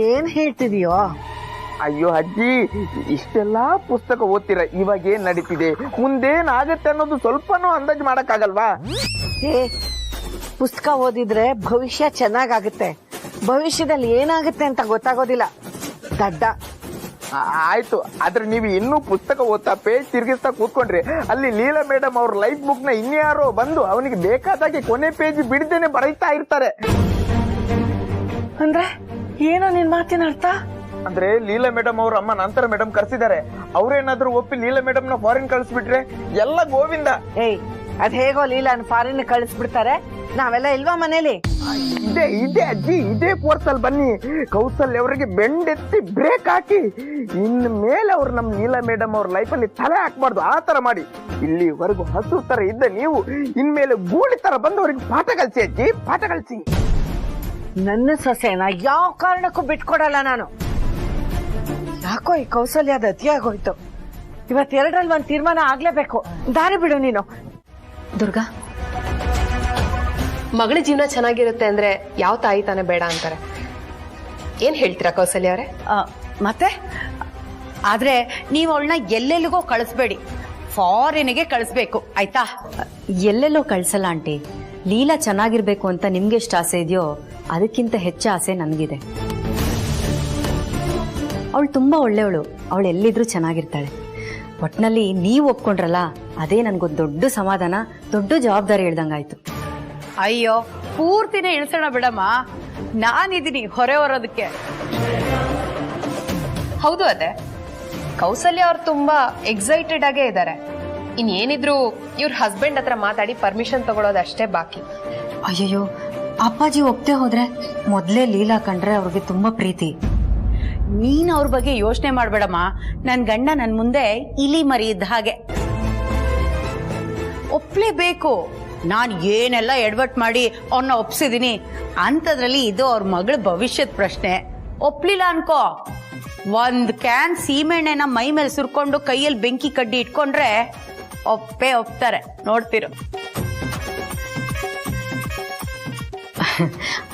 ಏನ್ ಹೇಳ್ತಿದೀಯೋ? ಅಯ್ಯೋ ಅಜ್ಜಿ, ಇಷ್ಟೆಲ್ಲ ಪುಸ್ತಕ ಓದ್ತೀರ, ಇವಾಗ ಏನ್ ನಡೀತಿದೆ, ಮುಂದೇನಾಗತ್ತೆ ಅನ್ನೋದು ಸ್ವಲ್ಪನೂ ಅಂದಾಜು ಮಾಡಕ್ಕಾಗಲ್ವಾ? ಪುಸ್ತಕ ಓದಿದ್ರೆ ಭವಿಷ್ಯ ಚೆನ್ನಾಗಾಗುತ್ತೆ, ಭವಿಷ್ಯದಲ್ಲಿ ಏನಾಗುತ್ತೆ ಅಂತ ಗೊತ್ತಾಗೋದಿಲ್ಲ. ದಡ್ಡ. ಆಯ್ತು, ಆದ್ರೆ ನೀವು ಇನ್ನೂ ಪುಸ್ತಕ ಓದ್ತಾ ಪೇಜ್ ತಿರ್ಗಿಸ್ತಾ ಕೂತ್ಕೊಂಡ್ರಿ, ಅಲ್ಲಿ ಲೀಲಾ ಮೇಡಮ್ ಅವ್ರ ಲೈಫ್ ಬುಕ್ ನ ಇನ್ಯಾರೋ ಬಂದು ಅವನಿಗೆ ಬೇಕಾದಾಗೆ ಕೊನೆ ಪೇಜ್ ಬಿಡದೇನೆ ಬರೀತಾ ಇರ್ತಾರೆ. ಅಂದ್ರೆ ಏನೋ ನಿನ್ ಮಾತಿನ ಅರ್ಥ? ಅಂದ್ರೆ ಲೀಲಾ ಮೇಡಮ್ ಅವ್ರ ಅಮ್ಮ ನಂತರ ಮೇಡಮ್ ಕರ್ಸಿದ್ದಾರೆ, ಅವ್ರೇನಾದ್ರೂ ಒಪ್ಪಿ ಲೀಲಾ ಮೇಡಮ್ ನ ಫಾರಿನ್ ಕಳಿಸ್ಬಿಟ್ರೆ ಎಲ್ಲ ಗೋವಿಂದ. ಅದ್ ಹೇಗೋ ಲೀಲಾನ್ ಫಾರಿನ್ ಕಳಿಸ್ಬಿಡ್ತಾರೆ, ನಾವೆಲ್ಲ ಇಲ್ವಾ ಮನೇಲಿ? ಇದೇ ಅಜ್ಜಿ, ಇದೇ ಫೋರ್ಸ್ ಅಲ್ಲಿ ಬನ್ನಿ, ಕೌಸಲ್ಯ ಅವರಿಗೆ ಬೆಂಡೆತ್ತಿ ಬ್ರೇಕ್ ಹಾಕಿ ಇನ್ ಮೇಲೆ ಅವ್ರು ನಮ್ ಲೀಲಾ ಮೇಡಮ್ ಅವ್ರ ಲೈಫ್ ಅಲ್ಲಿ ತಲೆ ಹಾಕ್ಬಾರ್ದು, ಆ ತರ ಮಾಡಿ. ಇಲ್ಲಿವರೆಗೂ ಹಸು ತರ ಇದ್ದ ನೀವು ಇನ್ಮೇಲೆ ಗೂಳಿ ತರ ಬಂದು ಅವ್ರಿಗೆ ಪಾಠ ಕಲಿಸಿ ಅಜ್ಜಿ, ಪಾಠ ಕಲಿಸಿ. ನನ್ನ ಸೊಸೆನ ಯಾವ ಕಾರಣಕ್ಕೂ ಬಿಟ್ಕೊಡಲ್ಲ ನಾನು. ಯಾಕೋ ಈ ಕೌಸಲ್ಯದ ಅತಿಯಾಗೋಯ್ತು. ಇವತ್ತೆರಡರಲ್ಲಿ ಒಂದ್ ತೀರ್ಮಾನ ಆಗ್ಲೇಬೇಕು. ದಾರಿ ಬಿಡು ನೀನು. ದುರ್ಗಾ, ಮಗಳ ಜೀವನ ಚೆನ್ನಾಗಿರುತ್ತೆ ಅಂದ್ರೆ ಯಾವ ತಾಯಿ ತಾನೇ ಬೇಡ ಅಂತಾರೆ. ಏನ್ ಹೇಳ್ತೀರಾ ಕೌಸಲ್ಯ ಅವರೇ? ಮತ್ತೆ ಆದ್ರೆ ನೀವು ಅವಳನ್ನ ಎಲ್ಲೆಲ್ಲಿಗೋ ಕಳಿಸ್ಬೇಡಿ, ಫಾರಿನ್ಗೆ ಕಳಿಸ್ಬೇಕು, ಆಯ್ತಾ? ಎಲ್ಲೆಲ್ಲೋ ಕಳ್ಸಲ್ಲ ಆಂಟಿ. ಲೀಲಾ ಚೆನ್ನಾಗಿರ್ಬೇಕು ಅಂತ ನಿಮ್ಗೆ ಎಷ್ಟು ಆಸೆ ಇದೆಯೋ ಅದಕ್ಕಿಂತ ಹೆಚ್ಚು ಆಸೆ ನನಗಿದೆ. ಅವಳು ತುಂಬಾ ಒಳ್ಳೆಯವಳು, ಅವಳು ಎಲ್ಲಿದ್ರೂ ಚೆನ್ನಾಗಿರ್ತಾಳೆ. ಒಟ್ನಲ್ಲಿ ನೀವು ಒಪ್ಕೊಂಡ್ರಲ್ಲ, ಅದೇ ನನ್ಗೊಂದು ದೊಡ್ಡ ಸಮಾಧಾನ, ದೊಡ್ಡ ಜವಾಬ್ದಾರಿ ಹೇಳ್ದಂಗಾಯ್ತು. ಅಯ್ಯೋ, ಪೂರ್ತಿನೇ ಇಳಿಸೋಣ ಬಿಡಮ್ಮ, ನಾನಿದ್ದೀನಿ ಹೊರೆ ಹೊರೋದಕ್ಕೆ. ಹೌದು, ಅದೇ ಕೌಸಲ್ಯ ಅವ್ರು ತುಂಬಾ ಎಕ್ಸೈಟೆಡ್ ಆಗೇ ಇದ್ದಾರೆ. ಇನ್ನೇನಿದ್ರು ಇವ್ರ ಹಸ್ಬೆಂಡ್ ಹತ್ರ ಮಾತಾಡಿ ಪರ್ಮಿಷನ್ ತಗೊಳ್ಳೋದಷ್ಟೇ ಬಾಕಿ. ಅಯ್ಯಯ್ಯೋ, ಅಪ್ಪಾಜಿ ಒಪ್ತೆ ಹೋದ್ರೆ ಮೊದ್ಲೇ ಲೀಲಾ ಕಂಡ್ರೆ ಅವ್ರಿಗೆ ತುಂಬಾ ಪ್ರೀತಿ. ನೀನ್ ಅವ್ರ ಬಗ್ಗೆ ಯೋಚನೆ ಮಾಡ್ಬೇಡಮ್ಮ. ನನ್ ಗಂಡ ನನ್ ಮುಂದೆ ಇಲಿ ಮರಿ ಇದ್ದ ಹಾಗೆ, ಒಪ್ಲೇಬೇಕು. ನಾನ್ ಏನೆಲ್ಲ ಎಡವಟ್ ಮಾಡಿ ಅವ್ರನ್ನ ಒಪ್ಸಿದೀನಿ ಅಂತದ್ರಲ್ಲಿ ಇದು ಅವ್ರ ಮಗಳ ಭವಿಷ್ಯದ ಪ್ರಶ್ನೆ. ಒಪ್ಲಿಲ್ಲ ಅನ್ಕೋ, ಒಂದ್ ಕ್ಯಾನ್ ಸೀಮೆಣ್ಣೆನ ಮೈ ಮೇಲೆ ಸುರ್ಕೊಂಡು ಕೈಯಲ್ಲಿ ಬೆಂಕಿ ಕಡ್ಡಿ ಇಟ್ಕೊಂಡ್ರೆ ಒಪ್ತಾರೆ, ನೋಡ್ತಿರು.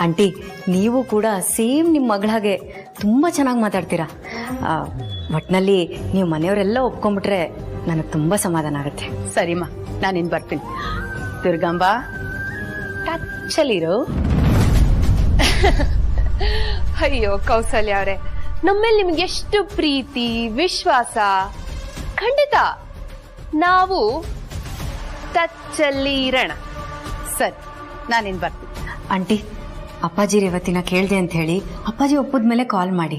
ಆಂಟಿ, ನೀವು ಕೂಡ ಸೇಮ್ ನಿಮ್ಮ ಮಗಳ ಹಾಗೆ ತುಂಬಾ ಚೆನ್ನಾಗಿ ಮಾತಾಡ್ತೀರಾ. ಒಟ್ನಲ್ಲಿ ನೀವು ಮನೆಯವರೆಲ್ಲ ಒಪ್ಕೊಂಡ್ಬಿಟ್ರೆ ನನಗೆ ತುಂಬಾ ಸಮಾಧಾನ ಆಗುತ್ತೆ. ಸರಿಮ್ಮ, ನಾನಿನ್ ಬರ್ತೀನಿ. ದುರ್ಗಾಂಬ, ಟಚ್ಚಲ್ಲಿರು. ಅಯ್ಯೋ ಕೌಸಲ್ಯ ಅವರೇ, ನಮ್ಮೇಲೆ ನಿಮ್ಗೆ ಎಷ್ಟು ಪ್ರೀತಿ ವಿಶ್ವಾಸ. ಖಂಡಿತ ನಾವು ಟಚ್ಚಲ್ಲಿ ಇರೋಣ. ಸರಿ, ನಾನಿನ್ ಬರ್ತೀನಿ. ಆಂಟಿ, ಅಪ್ಪಾಜಿ ರೇವತಿನ ಕೇಳ್ದೆ ಅಂತ ಹೇಳಿ ಅಪ್ಪಾಜಿ ಒಪ್ಪದ್ಮೇಲೆ ಕಾಲ್ ಮಾಡಿ.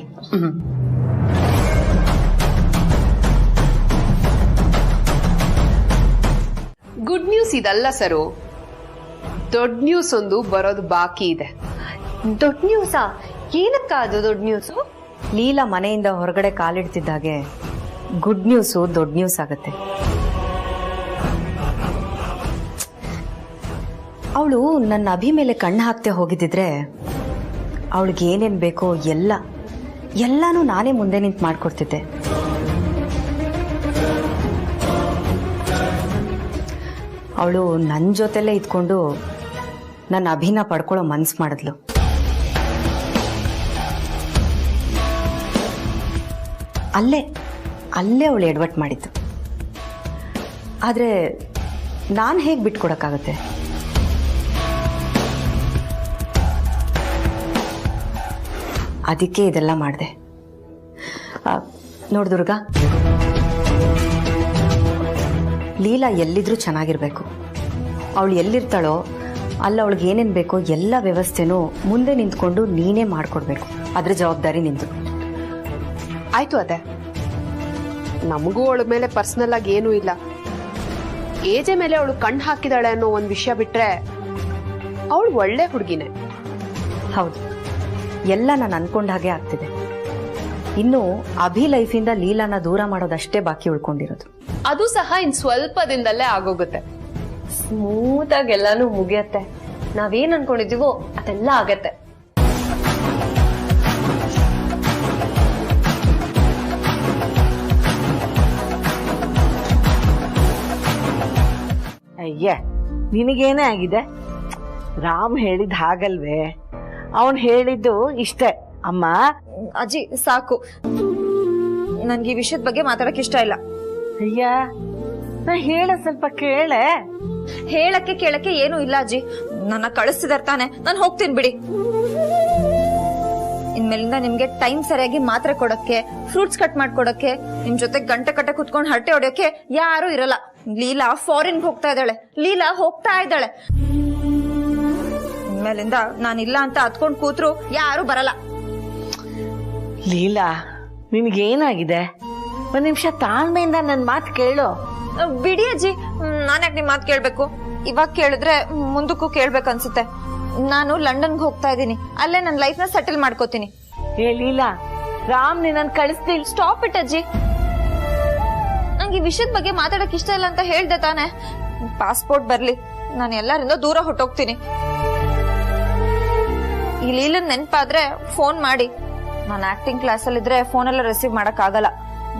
ಗುಡ್ ನ್ಯೂಸ್ ಇದಲ್ಲ ಸರು, ದೊಡ್ಡ ನ್ಯೂಸ್ ಒಂದು ಬರೋದು ಬಾಕಿ ಇದೆ. ದೊಡ್ಡ ನ್ಯೂಸಾ? ಏನಕ್ಕ ಅದು ದೊಡ್ಡ ನ್ಯೂಸು? ಲೀಲಾ ಮನೆಯಿಂದ ಹೊರಗಡೆ ಕಾಲಿಡ್ತಿದ್ದಾಗೆ ಗುಡ್ ನ್ಯೂಸು ದೊಡ್ಡ ನ್ಯೂಸ್ ಆಗುತ್ತೆ. ಅವಳು ನನ್ನ ಅಭಿ ಮೇಲೆ ಕಣ್ಣು ಹಾಕ್ತೆ ಹೋಗಿದ್ದಿದ್ರೆ ಅವಳಿಗೆ ಏನೇನ್ ಬೇಕೋ ಎಲ್ಲಾನು ನಾನೇ ಮುಂದೆ ನಿಂತು ಮಾಡ್ಕೊಡ್ತಿದ್ದೆ. ಅವಳು ನನ್ನ ಜೊತೆಲೇ ಇದ್ಕೊಂಡು ನನ್ನ ಅಭಿನ ಪಡ್ಕೊಳ್ಳೋ ಮನ್ಸು ಮಾಡಿದ್ಲು. ಅಲ್ಲೇ ಅವಳು ಎಡವಟ್ ಮಾಡಿದ್ದು. ಆದ್ರೆ ನಾನು ಹೇಗೆ ಬಿಟ್ಕೊಡಕ್ಕಾಗತ್ತೆ? ಅದಕ್ಕೆ ಇದೆಲ್ಲ ಮಾಡಿದೆ. ನೋಡು ದುರ್ಗಾ, ಲೀಲಾ ಎಲ್ಲಿದ್ರೂ ಚೆನ್ನಾಗಿರ್ಬೇಕು. ಅವಳು ಎಲ್ಲಿರ್ತಾಳೋ ಅಲ್ಲಿ ಅವಳಿಗೆ ಏನೇನು ಬೇಕೋ ಎಲ್ಲ ವ್ಯವಸ್ಥೆನೂ ಮುಂದೆ ನಿಂತ್ಕೊಂಡು ನೀನೇ ಮಾಡ್ಕೊಡ್ಬೇಕು. ಅದ್ರ ಜವಾಬ್ದಾರಿ ನಿಂದು. ಆಯ್ತು, ಅದೇ ನಮಗೂ ಅವಳ ಮೇಲೆ ಪರ್ಸನಲ್ ಆಗಿ ಏನೂ ಇಲ್ಲ. ಏಜೆ ಮೇಲೆ ಅವಳು ಕಣ್ಣು ಹಾಕಿದಾಳೆ ಅನ್ನೋ ಒಂದ್ ವಿಷಯ ಬಿಟ್ರೆ ಅವಳು ಒಳ್ಳೆ ಹುಡುಗಿನೇ. ಹೌದು, ಎಲ್ಲ ನಾನು ಅನ್ಕೊಂಡ ಹಾಗೆ ಆಗ್ತಿದೆ. ಇನ್ನು ಅಭಿ ಲೈಫಿಂದ ಲೀಲಾನ ದೂರ ಮಾಡೋದಷ್ಟೇ ಬಾಕಿ ಉಳ್ಕೊಂಡಿರೋದು. ಅದು ಸಹ ಇನ್ ಸ್ವಲ್ಪ ದಿನದಲ್ಲೇ ಆಗೋಗುತ್ತೆ. ಸ್ಮೂತ್ ಆಗಿ ಎಲ್ಲಾನು ಮುಗಿಯತ್ತೆ. ನಾವೇನ್ ಅನ್ಕೊಂಡಿದೀವೋ ಅದೆಲ್ಲ ಆಗತ್ತೆ. ಅಯ್ಯ, ನಿನಗೇನೇ ಆಗಿದೆ? ರಾಮ್ ಹೇಳಿದ್ ಹಾಗಲ್ವೇ, ಅವನ್ ಹೇಳಿದ್ದು ಇಷ್ಟೇ. ಅಮ್ಮ ಅಜ್ಜಿ ಸಾಕು, ನನ್ಗೆ ಈ ವಿಷಯದ ಬಗ್ಗೆ ಮಾತಾಡಕ್ ಇಷ್ಟ ಇಲ್ಲ. ಅಯ್ಯ, ನಾ ಹೇಳ ಸ್ವಲ್ಪ ಕೇಳೆ. ಹೇಳಕ್ಕೆ ಕೇಳಕ್ಕೆ ಏನು ಇಲ್ಲ ಅಜ್ಜಿ, ನನ್ನ ಕಳಿಸ್ತಿದಾರ ತಾನೆ, ನಾನು ಹೋಗ್ತೀನಿ ಬಿಡಿ. ಇನ್ಮೇಲಿಂದ ನಿಮ್ಗೆ ಟೈಮ್ ಸರಿಯಾಗಿ ಮಾತ್ರೆ ಕೊಡಕ್ಕೆ, ಫ್ರೂಟ್ಸ್ ಕಟ್ ಮಾಡ್ಕೊಡಕ್ಕೆ, ನಿಮ್ ಜೊತೆ ಗಂಟೆ ಕಟ್ಟ ಕುತ್ಕೊಂಡು ಹರಟೆ ಹೊಡೆಯೋಕೆ ಯಾರು ಇರಲ್ಲ. ಲೀಲಾ ಫಾರಿನ್ಗೆ ಹೋಗ್ತಾ ಇದ್ದಾಳೆ, ಲೀಲಾ ಹೋಗ್ತಾ ಇದ್ದಾಳೆ. ಇನ್ಮೇಲಿಂದ ನಾನಿಲ್ಲ ಅಂತ ಹತ್ಕೊಂಡ್ ಕೂತ್ರು ಯಾರು ಬರಲ್ಲ. ಲೀಲಾ, ನಿನ್ಗೇನಾಗಿದೆ? ಒಂದ್ ನಿಮಿಷ ತಾಳ್ಮೆಯಿಂದ ನನ್ ಮಾತು ಕೇಳು. ಬಿಡಿ ಅಜ್ಜಿ, ನಾನ್ ಯಾಕೆ ನಿಮ್ ಮಾತು ಕೇಳ್ಬೇಕು? ಇವಾಗ ಕೇಳಿದ್ರೆ ಮುಂದಕ್ಕೂ ಕೇಳ್ಬೇಕನ್ಸುತ್ತೆ. ನಾನು ಲಂಡನ್ಗೆ ಹೋಗ್ತಾ ಇದ್ದೀನಿ, ಅಲ್ಲೇ ನನ್ನ ಲೈಫ್ ನ ಸೆಟಲ್ ಮಾಡ್ಕೋತೀನಿ. ಏ ಲೀಲಾ, ರಾಮ್ ನಿನ್ನನ್ ಕಳಿಸ್ತಿಲ್. ಸ್ಟಾಪ್ ಇಟ್ ಅಜ್ಜಿ, ನಂಗೆ ಈ ವಿಷಯದ ಬಗ್ಗೆ ಮಾತಾಡಕ್ ಇಷ್ಟ ಇಲ್ಲ ಅಂತ ಹೇಳ್ದೆ ತಾನೆ. ಪಾಸ್ಪೋರ್ಟ್ ಬರ್ಲಿ, ನಾನು ಎಲ್ಲರಿಂದ ದೂರ ಹೊಟ್ಟೋಗ್ತೀನಿ. ಈ ಲೀಲನ್ ನೆನ್ಪಾದ್ರೆ ಫೋನ್ ಮಾಡಿ. ನಾನು ಆಕ್ಟಿಂಗ್ ಕ್ಲಾಸ್ ಅಲ್ಲಿ ಇದ್ರೆ ಫೋನ್ ಎಲ್ಲ ರಿಸೀವ್ ಮಾಡಕ್ ಆಗಲ್ಲ.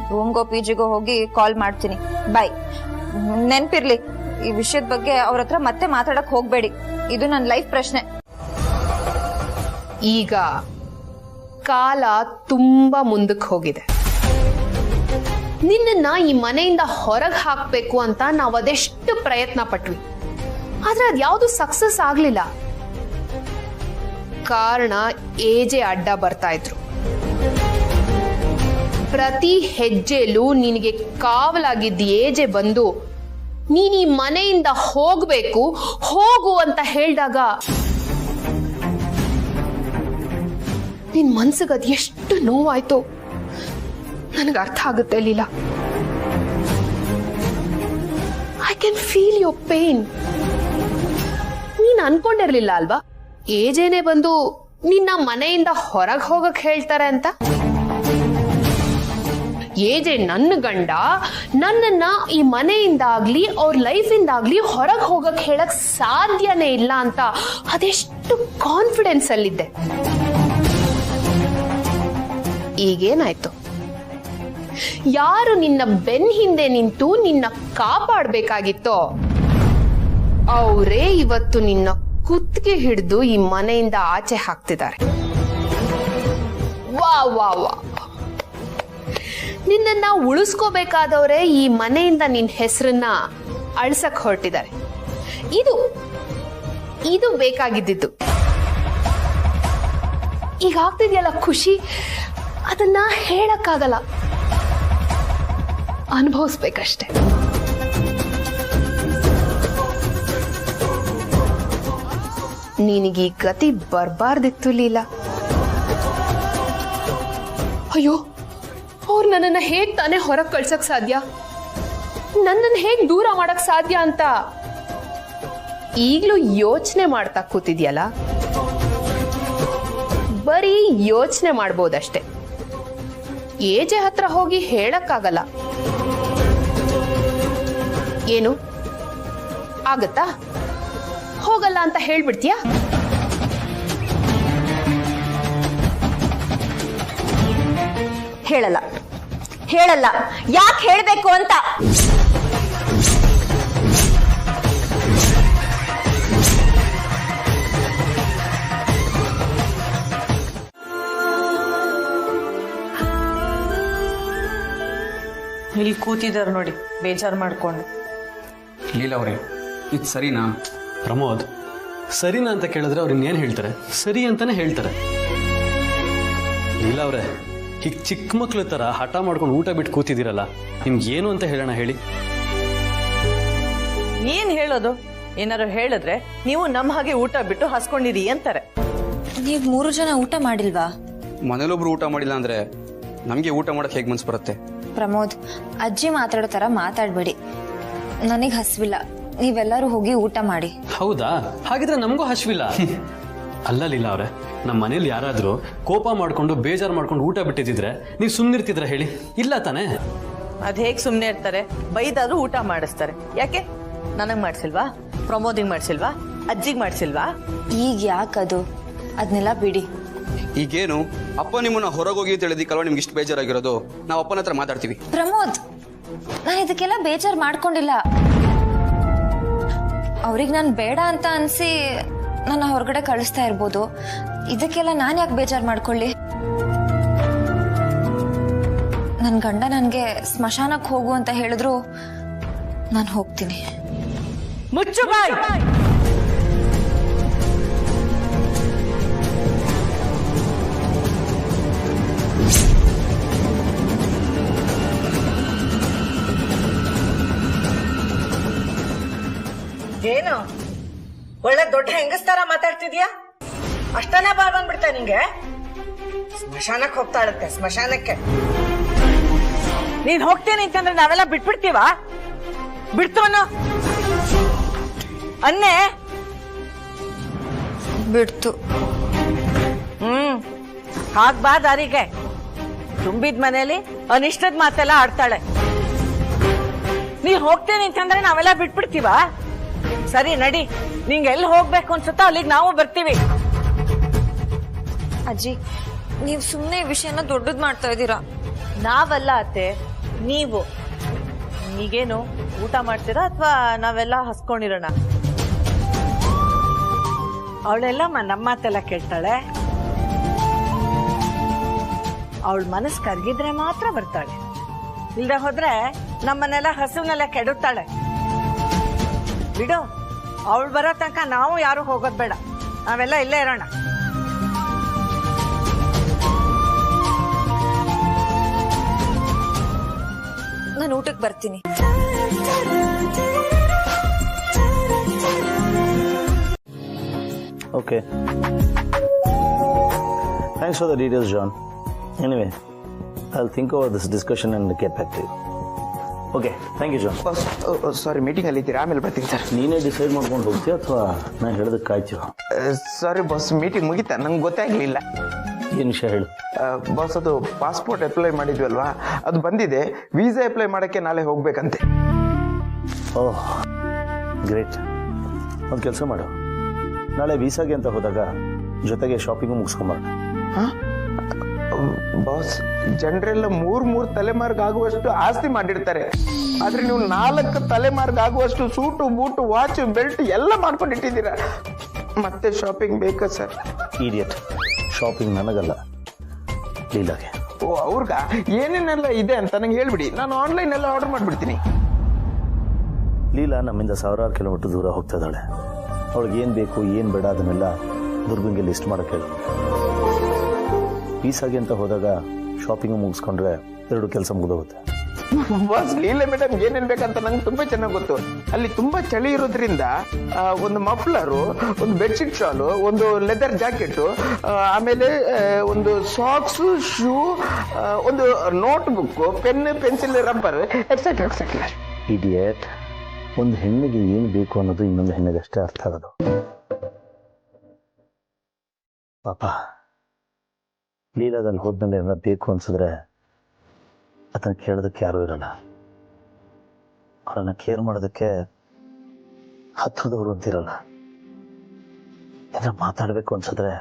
ರೂಮ್ಗೋ ಪಿಜಿಗೋ ಹೋಗಿ ಕಾಲ್ ಮಾಡ್ತೀನಿ. ಬಾಯ್. ನೆನ್ಪಿರ್ಲಿ, ಈ ವಿಷಯದ ಬಗ್ಗೆ ಅವ್ರ ಹತ್ರ ಮತ್ತೆ ಮಾತಾಡಕ್ ಹೋಗ್ಬೇಡಿ. ಇದು ನನ್ನ ಲೈಫ್ ಪ್ರಶ್ನೆ. ಈಗ ಕಾಲ ತುಂಬಾ ಮುಂದಕ್ಕೆ ಹೋಗಿದೆ. ನಿನ್ನನ್ನ ಈ ಮನೆಯಿಂದ ಹೊರಗೆ ಹಾಕ್ಬೇಕು ಅಂತ ನಾವು ಅದೆಷ್ಟು ಪ್ರಯತ್ನ ಪಟ್ವಿ, ಆದ್ರೆ ಅದ್ಯಾವುದು ಸಕ್ಸಸ್ ಆಗ್ಲಿಲ್ಲ. ಕಾರಣ ಏಜೆ ಅಡ್ಡ ಬರ್ತಾ ಇದ್ರು. ಪ್ರತಿ ಹೆಜ್ಜೆಲೂ ನಿನಗೆ ಕಾವಲಾಗಿದ್ದ ಏಜೆ ಬಂದು ನೀನ್ ಈ ಮನೆಯಿಂದ ಹೋಗ್ಬೇಕು, ಹೋಗು ಅಂತ ಹೇಳಿದಾಗ ನಿನ್ ಮನ್ಸಿಗೆ ಅದ್ ಎಷ್ಟು ನೋವಾಯ್ತು ನನಗೆ ಅರ್ಥ ಆಗುತ್ತೆ Leela. I can feel your pain. ನೀನ್ ಅನ್ಕೊಂಡಿರ್ಲಿಲ್ಲ ಅಲ್ವಾ ಏಜೇನೆ ಬಂದು ನಿನ್ನ ಮನೆಯಿಂದ ಹೊರಗೆ ಹೋಗಕ್ ಹೇಳ್ತಾರೆ ಅಂತ? ಏಜೆ ನನ್ನ ಗಂಡ ನನ್ನನ್ನ ಈ ಮನೆಯಿಂದ ಆಗ್ಲಿ ಅವ್ರ ಲೈಫ್ ಇಂದಾಗ್ಲಿ ಹೊರಗೆ ಹೋಗಕ್ ಹೇಳಕ್ ಸಾಧ್ಯನೇ ಇಲ್ಲ ಅಂತ ಅದೆಷ್ಟು ಕಾನ್ಫಿಡೆನ್ಸ್ ಅಲ್ಲಿದ್ದೆ. ಈಗೇನಾಯ್ತು? ಯಾರು ನಿನ್ನ ಬೆನ್ ಹಿಂದೆ ನಿಂತು ನಿನ್ನ ಕಾಪಾಡ್ಬೇಕಾಗಿತ್ತೋ ಅವರೇ ಇವತ್ತು ನಿನ್ನ ಕುತ್ತಿಗೆ ಹಿಡಿದು ಈ ಮನೆಯಿಂದ ಆಚೆ ಹಾಕ್ತಿದ್ದಾರೆ. ವಾ ವಾ ವಾ, ನಿನ್ನನ್ನ ಉಳಿಸ್ಕೋಬೇಕಾದವರೇ ಈ ಮನೆಯಿಂದ ನಿನ್ನ ಹೆಸರನ್ನ ಅಳ್ಸಕ್ ಹೊರಟಿದ್ದಾರೆ. ಇದು ಬೇಕಾಗಿದ್ದಿದ್ದು. ಈಗ ಆಗ್ತಿದ್ಯಲ್ಲ ಖುಷಿ, ಅದನ್ನ ಹೇಳಕ್ಕಾಗಲ್ಲ, ಅನುಭವಿಸ್ಬೇಕಷ್ಟೆ. ನಿನಗೆ ಈ ಗತಿ ಬರ್ಬಾರ್ದಿತ್ತು ಲೀಲಾ. ಅಯ್ಯೋ, ಅವ್ರು ನನ್ನನ್ನ ಹೇಗ್ ತಾನೇ ಹೊರಗೆ ಕಳ್ಸಕ್ ಸಾಧ್ಯ, ನನ್ನನ್ನು ಹೇಗ್ ದೂರ ಮಾಡಕ್ ಸಾಧ್ಯ ಅಂತ ಈಗ್ಲೂ ಯೋಚನೆ ಮಾಡ್ತಾ ಕೂತಿದ್ಯಲ್ಲ. ಬರೀ ಯೋಚನೆ ಮಾಡ್ಬೋದಷ್ಟೆ, ಏಜೆ ಹತ್ರ ಹೋಗಿ ಹೇಳಕ್ಕಾಗಲ್ಲ. ಏನು ಆಗತ್ತಾ? ಹೋಗಲ್ಲ ಅಂತ ಹೇಳ್ಬಿಡ್ತೀಯಾ? ಹೇಳಲ್ಲ. ಯಾಕೆ ಹೇಳ್ಬೇಕು ಅಂತ? ಇಲ್ಲಿ ಕೂತಿದಾರೆ ನೋಡಿ, ಬೇಜಾರು ಮಾಡ್ಕೊಂಡು. ಲೀಲಾ ಅವರೇ, ಇದು ಸರಿನಾ? ಪ್ರಮೋದ್, ಸರಿನಾ ಅಂತ ಕೇಳಿದ್ರೆ ಅವ್ರು ಇನ್ನೇನು ಹೇಳ್ತಾರೆ? ಸರಿ ಅಂತಾನೆ ಹೇಳ್ತಾರೆ. ಲೀಲಾ ಅವರೇ, ಈಗ ಚಿಕ್ಕ ಮಕ್ಳ ಥರ ಹಠ ಮಾಡ್ಕೊಂಡು ಊಟ ಬಿಟ್ಟು ಕೂತಿದ್ದೀರಲ್ಲ, ನಿಮ್ಗೆ ಏನು ಅಂತ ಹೇಳೋಣ ಹೇಳಿ? ಏನ್ ಹೇಳೋದು? ಏನಾರು ಹೇಳಿದ್ರೆ ನೀವು ನಮ್ಮ ಹಾಗೆ ಊಟ ಬಿಟ್ಟು ಹಸ್ಕೊಂಡಿರಿ ಅಂತಾರೆ. ನೀವ್ 3 ಜನ ಊಟ ಮಾಡಿಲ್ವಾ? ಮನೇಲೊಬ್ರು ಊಟ ಮಾಡಿಲ್ಲ ಅಂದ್ರೆ ನಮಗೆ ಊಟ ಮಾಡಕ್ಕೆ ಹೇಗೆ ಮನ್ಸು ಬರುತ್ತೆ? ಪ್ರಮೋದ್, ಅಜ್ಜಿ ಮಾತಾಡೋ ತರ ಮಾತಾಡ್ಬೇಡಿ. ನನಗ್ ಹಸ್ವಿಲ್ಲ, ನೀವೆಲ್ಲರೂ ಹೋಗಿ ಊಟ ಮಾಡಿ. ಹೌದಾ? ಹಾಗಿದ್ರೆ ನಮಗೂ ಹಶ್ವಿಲ್ಲ. ಅಲ್ಲ ಲೀಲಾ ಅವರೇ, ನಮ್ಮ ಮನೇಲಿ ಯಾರಾದರೂ ಕೋಪ ಮಾಡ್ಕೊಂಡು ಬೇಜಾರು ಮಾಡ್ಕೊಂಡು ಊಟ ಬಿಟ್ಟಿದ್ರೆ ನೀವು ಸುಮ್ಮನಿರ್ತಿದ್ರ ಹೇಳಿ? ಇಲ್ಲ ತಾನೇ? ಅದ್ ಹೇಗ್ ಸುಮ್ನೆ ಇರ್ತಾರೆ? ಬೈದಾದ್ರೂ ಊಟ ಮಾಡಿಸ್ತಾರೆ. ಯಾಕೆ? ನನಗ್ ಮಾಡ್ಸಿಲ್ವಾ? ಪ್ರಮೋದಿಗ್ ಮಾಡ್ಸಿಲ್ವಾ? ಅಜ್ಜಿಗ್ ಮಾಡ್ಸಿಲ್ವಾ? ಈಗ ಯಾಕದು? ಅದನ್ನೆಲ್ಲ ಬಿಡಿ. ಈಗೇನು ಅಪ್ಪ ನಿಮ್ಮನ್ನ ಹೊರಗೋಗಿ ಅಂತ ಹೇಳಿದಕ್ಕಲ್ವಾ ನಿಮ್ಗೆ ಇಷ್ಟು ಬೇಜಾರಾಗಿರೋದು? ನಾವು ಅಪ್ಪನ ಹತ್ರ ಮಾತಾಡ್ತೀವಿ. ಪ್ರಮೋದ್, ನಾನು ಇದಕ್ಕೆಲ್ಲ ಬೇಜಾರ್ ಮಾಡ್ಕೊಂಡಿಲ್ಲ. ಅವ್ರಿಗೆ ನಾನು ಬೇಡ ಅಂತ ಅನ್ಸಿ ನನ್ನ ಹೊರಗಡೆ ಕಳಿಸ್ತಾ ಇರ್ಬೋದು. ಇದಕ್ಕೆಲ್ಲ ನಾನು ಯಾಕೆ ಬೇಜಾರು ಮಾಡ್ಕೊಳ್ಳಿ? ನನ್ನ ಗಂಡ ನನಗೆ ಸ್ಮಶಾನಕ್ಕೆ ಹೋಗು ಅಂತ ಹೇಳಿದ್ರು ನಾನು ಹೋಗ್ತೀನಿ. ಮುಚ್ಚು ಬಾಯ್. ಏನು ಒಳ್ಳೆ ದೊಡ್ಡ ಹೆಂಗಸ್ತಾರ ಮಾತಾಡ್ತಿದ್ಯಾ? ಅಷ್ಟನೇ ಬಾಯ್ ಬಂದ್ಬಿಡ್ತಾ ನಿಂಗೆ? ಸ್ಮಶಾನಕ್ಕೆ ಹೋಗ್ತಾಳತ್ತೆ, ಸ್ಮಶಾನಕ್ಕೆ. ನೀನ್ ಹೋಗ್ತೇನೆ ಅಂತಂದ್ರೆ ನಾವೆಲ್ಲ ಬಿಟ್ಬಿಡ್ತೀವ? ಬಿಡ್ತು ಅನ್ನೋ ಅನ್ನೆ. ಬಿಡ್ತು. ಹಾಗ್ ಬಾ ದಾರಿಗೆ. ತುಂಬಿದ ಮನೇಲಿ ಅನಿಷ್ಟದ ಮಾತೆಲ್ಲ ಆಡ್ತಾಳೆ. ನೀನ್ ಹೋಗ್ತೇನೆ ಅಂತಂದ್ರೆ ನಾವೆಲ್ಲ ಬಿಟ್ಬಿಡ್ತೀವ? ಸರಿ ನಡಿ, ನಿಂಗೆ ಎಲ್ಲಿ ಹೋಗ್ಬೇಕು ಅನ್ಸುತ್ತೋ ಅಲ್ಲಿಗೆ ನಾವು ಬರ್ತೀವಿ. ಅಜ್ಜಿ, ನೀವು ಸುಮ್ಮನೆ ಈ ವಿಷಯನ ದೊಡ್ಡದ್ ಮಾಡ್ತಾ ಇದ್ದೀರಾ. ನಾವಲ್ಲ ಅತ್ತೆ, ನೀವು. ಈಗೇನು ಊಟ ಮಾಡ್ತೀರಾ ಅಥವಾ ನಾವೆಲ್ಲ ಹಸ್ಕೊಂಡಿರೋಣ? ಅವಳೆಲ್ಲ ನಮ್ಮ ಮಾತೆಲ್ಲ ಕೇಳ್ತಾಳೆ. ಅವಳ ಮನಸ್ಸು ಕರ್ಗಿದ್ರೆ ಮಾತ್ರ ಬರ್ತಾಳೆ, ಇಲ್ದೆ ಹೋದ್ರೆ ನಮ್ಮನ್ನೆಲ್ಲ ಹಸುವನ್ನೆಲ್ಲ ಕೆಡುತ್ತಾಳೆ. ಬಿಡು, ಅವಳು ಬರೋ ತನಕ ನಾವು ಯಾರು ಹೋಗೋದ್ ಬೇಡ, ನಾವೆಲ್ಲ ಇಲ್ಲೇ ಇರೋಣ. ನಾನು ಊಟಕ್ಕೆ ಬರ್ತೀನಿ. Okay. Thanks for the details, John. Anyway, I'll think over this discussion and get back to you. Okay, thank you, John. Sorry, meeting ಅಲ್ಲಿ ಇದ್ದೀರಾ? ಆಮೇಲೆ ಬರ್ತೀನಿ ಸರ್. ನೀನೇ ಡಿಸೈಡ್ ಮಾಡ್ಕೊಂಡು ಹೋಗ್ತೀಯ ಅಥವಾ ನಾನು ಹೇಳೋದಕ್ಕೆ ಕಾಯ್ತೀವ? ಸಾರಿ ಬಾಸ್, ಮೀಟಿಂಗ್ ಮುಗಿತಾ? ನಂಗೆ ಗೊತ್ತೇ ಆಗಲಿಲ್ಲ. ಏನು ವಿಷಯ ಹೇಳು. ಬಾಸ್, ಅದು ಪಾಸ್ಪೋರ್ಟ್ ಅಪ್ಲೈ ಮಾಡಿದ್ವಲ್ವಾ, ಅದು ಬಂದಿದೆ. ವೀಸಾ ಅಪ್ಲೈ ಮಾಡೋಕ್ಕೆ ನಾಳೆ ಹೋಗ್ಬೇಕಂತೆ. ಓಹ್ ಗ್ರೇಟ್. ಒಂದು ಕೆಲಸ ಮಾಡು, ನಾಳೆ ವೀಸಾಗೆ ಅಂತ ಹೋದಾಗ ಜೊತೆಗೆ ಶಾಪಿಂಗು ಮುಗಿಸ್ಕೊಂಬರೋಣ. ಬಾಸ್, ಜನರೆಲ್ಲ ಮೂರ್ ತಲೆಮಾರ್ಗಾಗುವಷ್ಟು ಆಸ್ತಿ ಮಾಡಿರ್ತಾರೆ, ಆದ್ರೆ ನೀವು 4 ತಲೆಮಾರ್ಗಾಗುವಷ್ಟು ಸೂಟು ಬೂಟು ವಾಚ್ ಬೆಲ್ಟ್ ಎಲ್ಲ ಮಾಡ್ಕೊಂಡಿಟ್ಟಿದ್ದೀರಾ. ಮತ್ತೆ ಶಾಪಿಂಗ್ ಬೇಕಾ ಸರ್? ಇಡಿಯಟ್, ಶಾಪಿಂಗ್ ನನಗಲ್ಲ, ಲೀಲಾಗೆ. ಓ, ಅವ್ರಿಗ ಏನೇನೆಲ್ಲ ಇದೆ ಅಂತ ನಂಗೆ ಹೇಳ್ಬಿಡಿ, ನಾನು ಆನ್ಲೈನ್ ಎಲ್ಲ ಆರ್ಡರ್ ಮಾಡ್ಬಿಡ್ತೀನಿ. ಲೀಲಾ ನಮ್ಮಿಂದ 1000 ಕಿಲೋಮೀಟರ್ ದೂರ ಹೋಗ್ತಾ ಇದ್ದಾಳೆ. ಅವಳಿಗೆ ಏನು ಬೇಕು ಏನು ಬೇಡ ಅದನ್ನೆಲ್ಲ ದುರ್ಗಂಗೆ ಲಿಸ್ಟ್ ಮಾಡೋಕ್ಕೆ ಹೇಳು. ವೀಸಾಗೆ ಅಂತ ಹೋದಾಗ ಶಾಪಿಂಗ್ ಮುಗಿಸ್ಕೊಂಡ್ರೆ 2 ಕೆಲಸ ಮುಗಿದೋಗುತ್ತೆ. ಬಾಸ್, ಲೀಲೆ ಮೇಡಮ್ ಏನೇನ್ ಬೇಕಂತ ನಂಗೆ ತುಂಬಾ ಚೆನ್ನಾಗಿ ಗೊತ್ತು. ಅಲ್ಲಿ ತುಂಬಾ ಚಳಿ ಇರೋದ್ರಿಂದ ಒಂದು ಮಫ್ಲರು, ಒಂದು ಬೆಡ್ಶೀಟ್ ಶಾಲು, ಒಂದು ಲೆದರ್ ಜಾಕೆಟ್, ಆಮೇಲೆ ಒಂದು ಸಾಕ್ಸ್, ಶೂ, ಒಂದು note book, pen, pencil, rubber, etcetera etcetera. Idiot, ಒಂದು ಹೆಣ್ಣಿಗೆ ಏನು ಬೇಕು ಅನ್ನೋದು ಇನ್ನೊಂದು ಹೆಣ್ಣಿಗೆ ಅಷ್ಟೇ ಅರ್ಥ ಆಗೋದು. ಪಾಪ ಲೀಲಾದಲ್ಲಿ ಹೋದ್ಮೇಲೆ ಏನಾರ ಬೇಕು ಅನ್ಸಿದ್ರೆ ಅದನ್ನ ಕೇಳೋದಕ್ಕೆ ಯಾರೂ ಇರಲ್ಲ. ಅವರನ್ನ ಕೇರ್ ಮಾಡೋದಕ್ಕೆ ಹತ್ರದವರು ಅಂತಿರಲ್ಲ. ಏನಾರ ಮಾತಾಡಬೇಕು ಅನ್ಸಿದ್ರೆ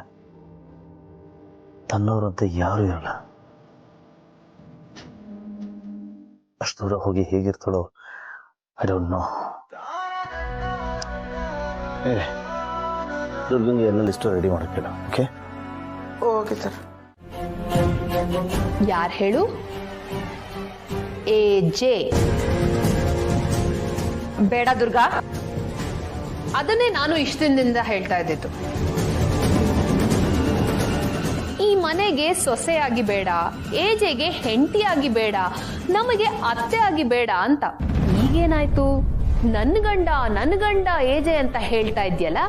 ತನ್ನವರು ಅಂತ ಯಾರೂ ಇರಲ್ಲ. ಅಷ್ಟು ದೂರ ಹೋಗಿ ಹೇಗಿರ್ತಾಳೋ ಐ ಡೋಂಟ್ ನೋ. ದುರ್ಗಂಗೆ ಎಲ್ಲ ಲಿಸ್ಟು ರೆಡಿ ಮಾಡಕ್ಕೆ. Okay okay sir. ಯಾರು ಹೇಳು? AJ. ಬೇಡ ದುರ್ಗಾ, ಅದನ್ನೇ ನಾನು ಇಷ್ಟ ದಿನದಿಂದ ಹೇಳ್ತಾ ಇದ್ದಿದ್ದು. ಈ ಮನೆಗೆ ಸೊಸೆಯಾಗಿ ಬೇಡ, AJಗೆ ಹೆಂಡತಿಯಾಗಿ ಬೇಡ, ನಮಗೆ ಅತ್ತೆ ಆಗಿ ಬೇಡ ಅಂತ. ಈಗೇನಾಯ್ತು? ನನ್ನ ಗಂಡ AJ ಅಂತ ಹೇಳ್ತಾ ಇದ್ಯಲ್ಲ,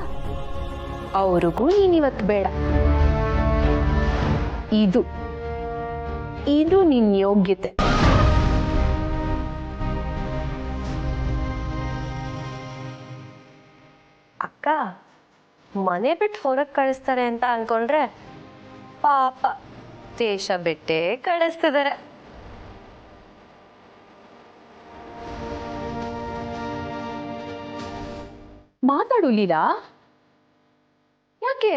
ಅವ್ರಿಗೂ ನೀನಿವತ್ತು ಬೇಡ. ಇದು ನಿನ್ ಯೋಗ್ಯತೆ. ಅಕ್ಕ, ಮನೆ ಬಿಟ್ಟು ಹೊರಗೆ ಕಳಿಸ್ತಾರೆ ಅಂತ ಅನ್ಕೊಂಡ್ರೆ ಪಾಪ ದೇಶ ಬಿಟ್ಟೇ ಕಳಿಸ್ತಿದ್ದಾರೆ. ಮಾತಾಡು ಲೀಲಾ. ಯಾಕೆ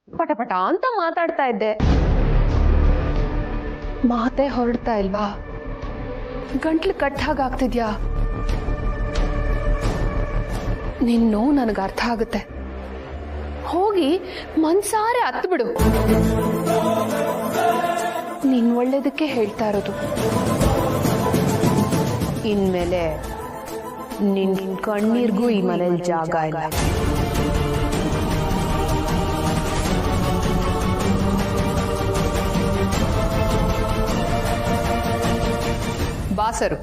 ಪಟಪಟ ಅಂತ ಮಾತಾಡ್ತಾ ಇದ್ದೆ? ಮಾತೇ ಹೊರಡ್ತಾ ಇಲ್ವಾ? ಗಂಟ್ಲು ಕಟ್ಟಾಗ್ತಿದ್ಯಾ? ನಿನ್ ನೋವು ನನಗೆ ಅರ್ಥ ಆಗುತ್ತೆ. ಹೋಗಿ ಮನ್ಸಾರೆ ಹತ್ತು ಬಿಡು. ನಿನ್ ಒಳ್ಳೇದಕ್ಕೆ ಹೇಳ್ತಾ ಇರೋದು. ಇನ್ಮೇಲೆ ನಿನ್ ಕಣ್ಣೀರ್ಗೂ ಈ ಮನೇಲಿ ಜಾಗ ಇಲ್ಲ. ಬಾಸರು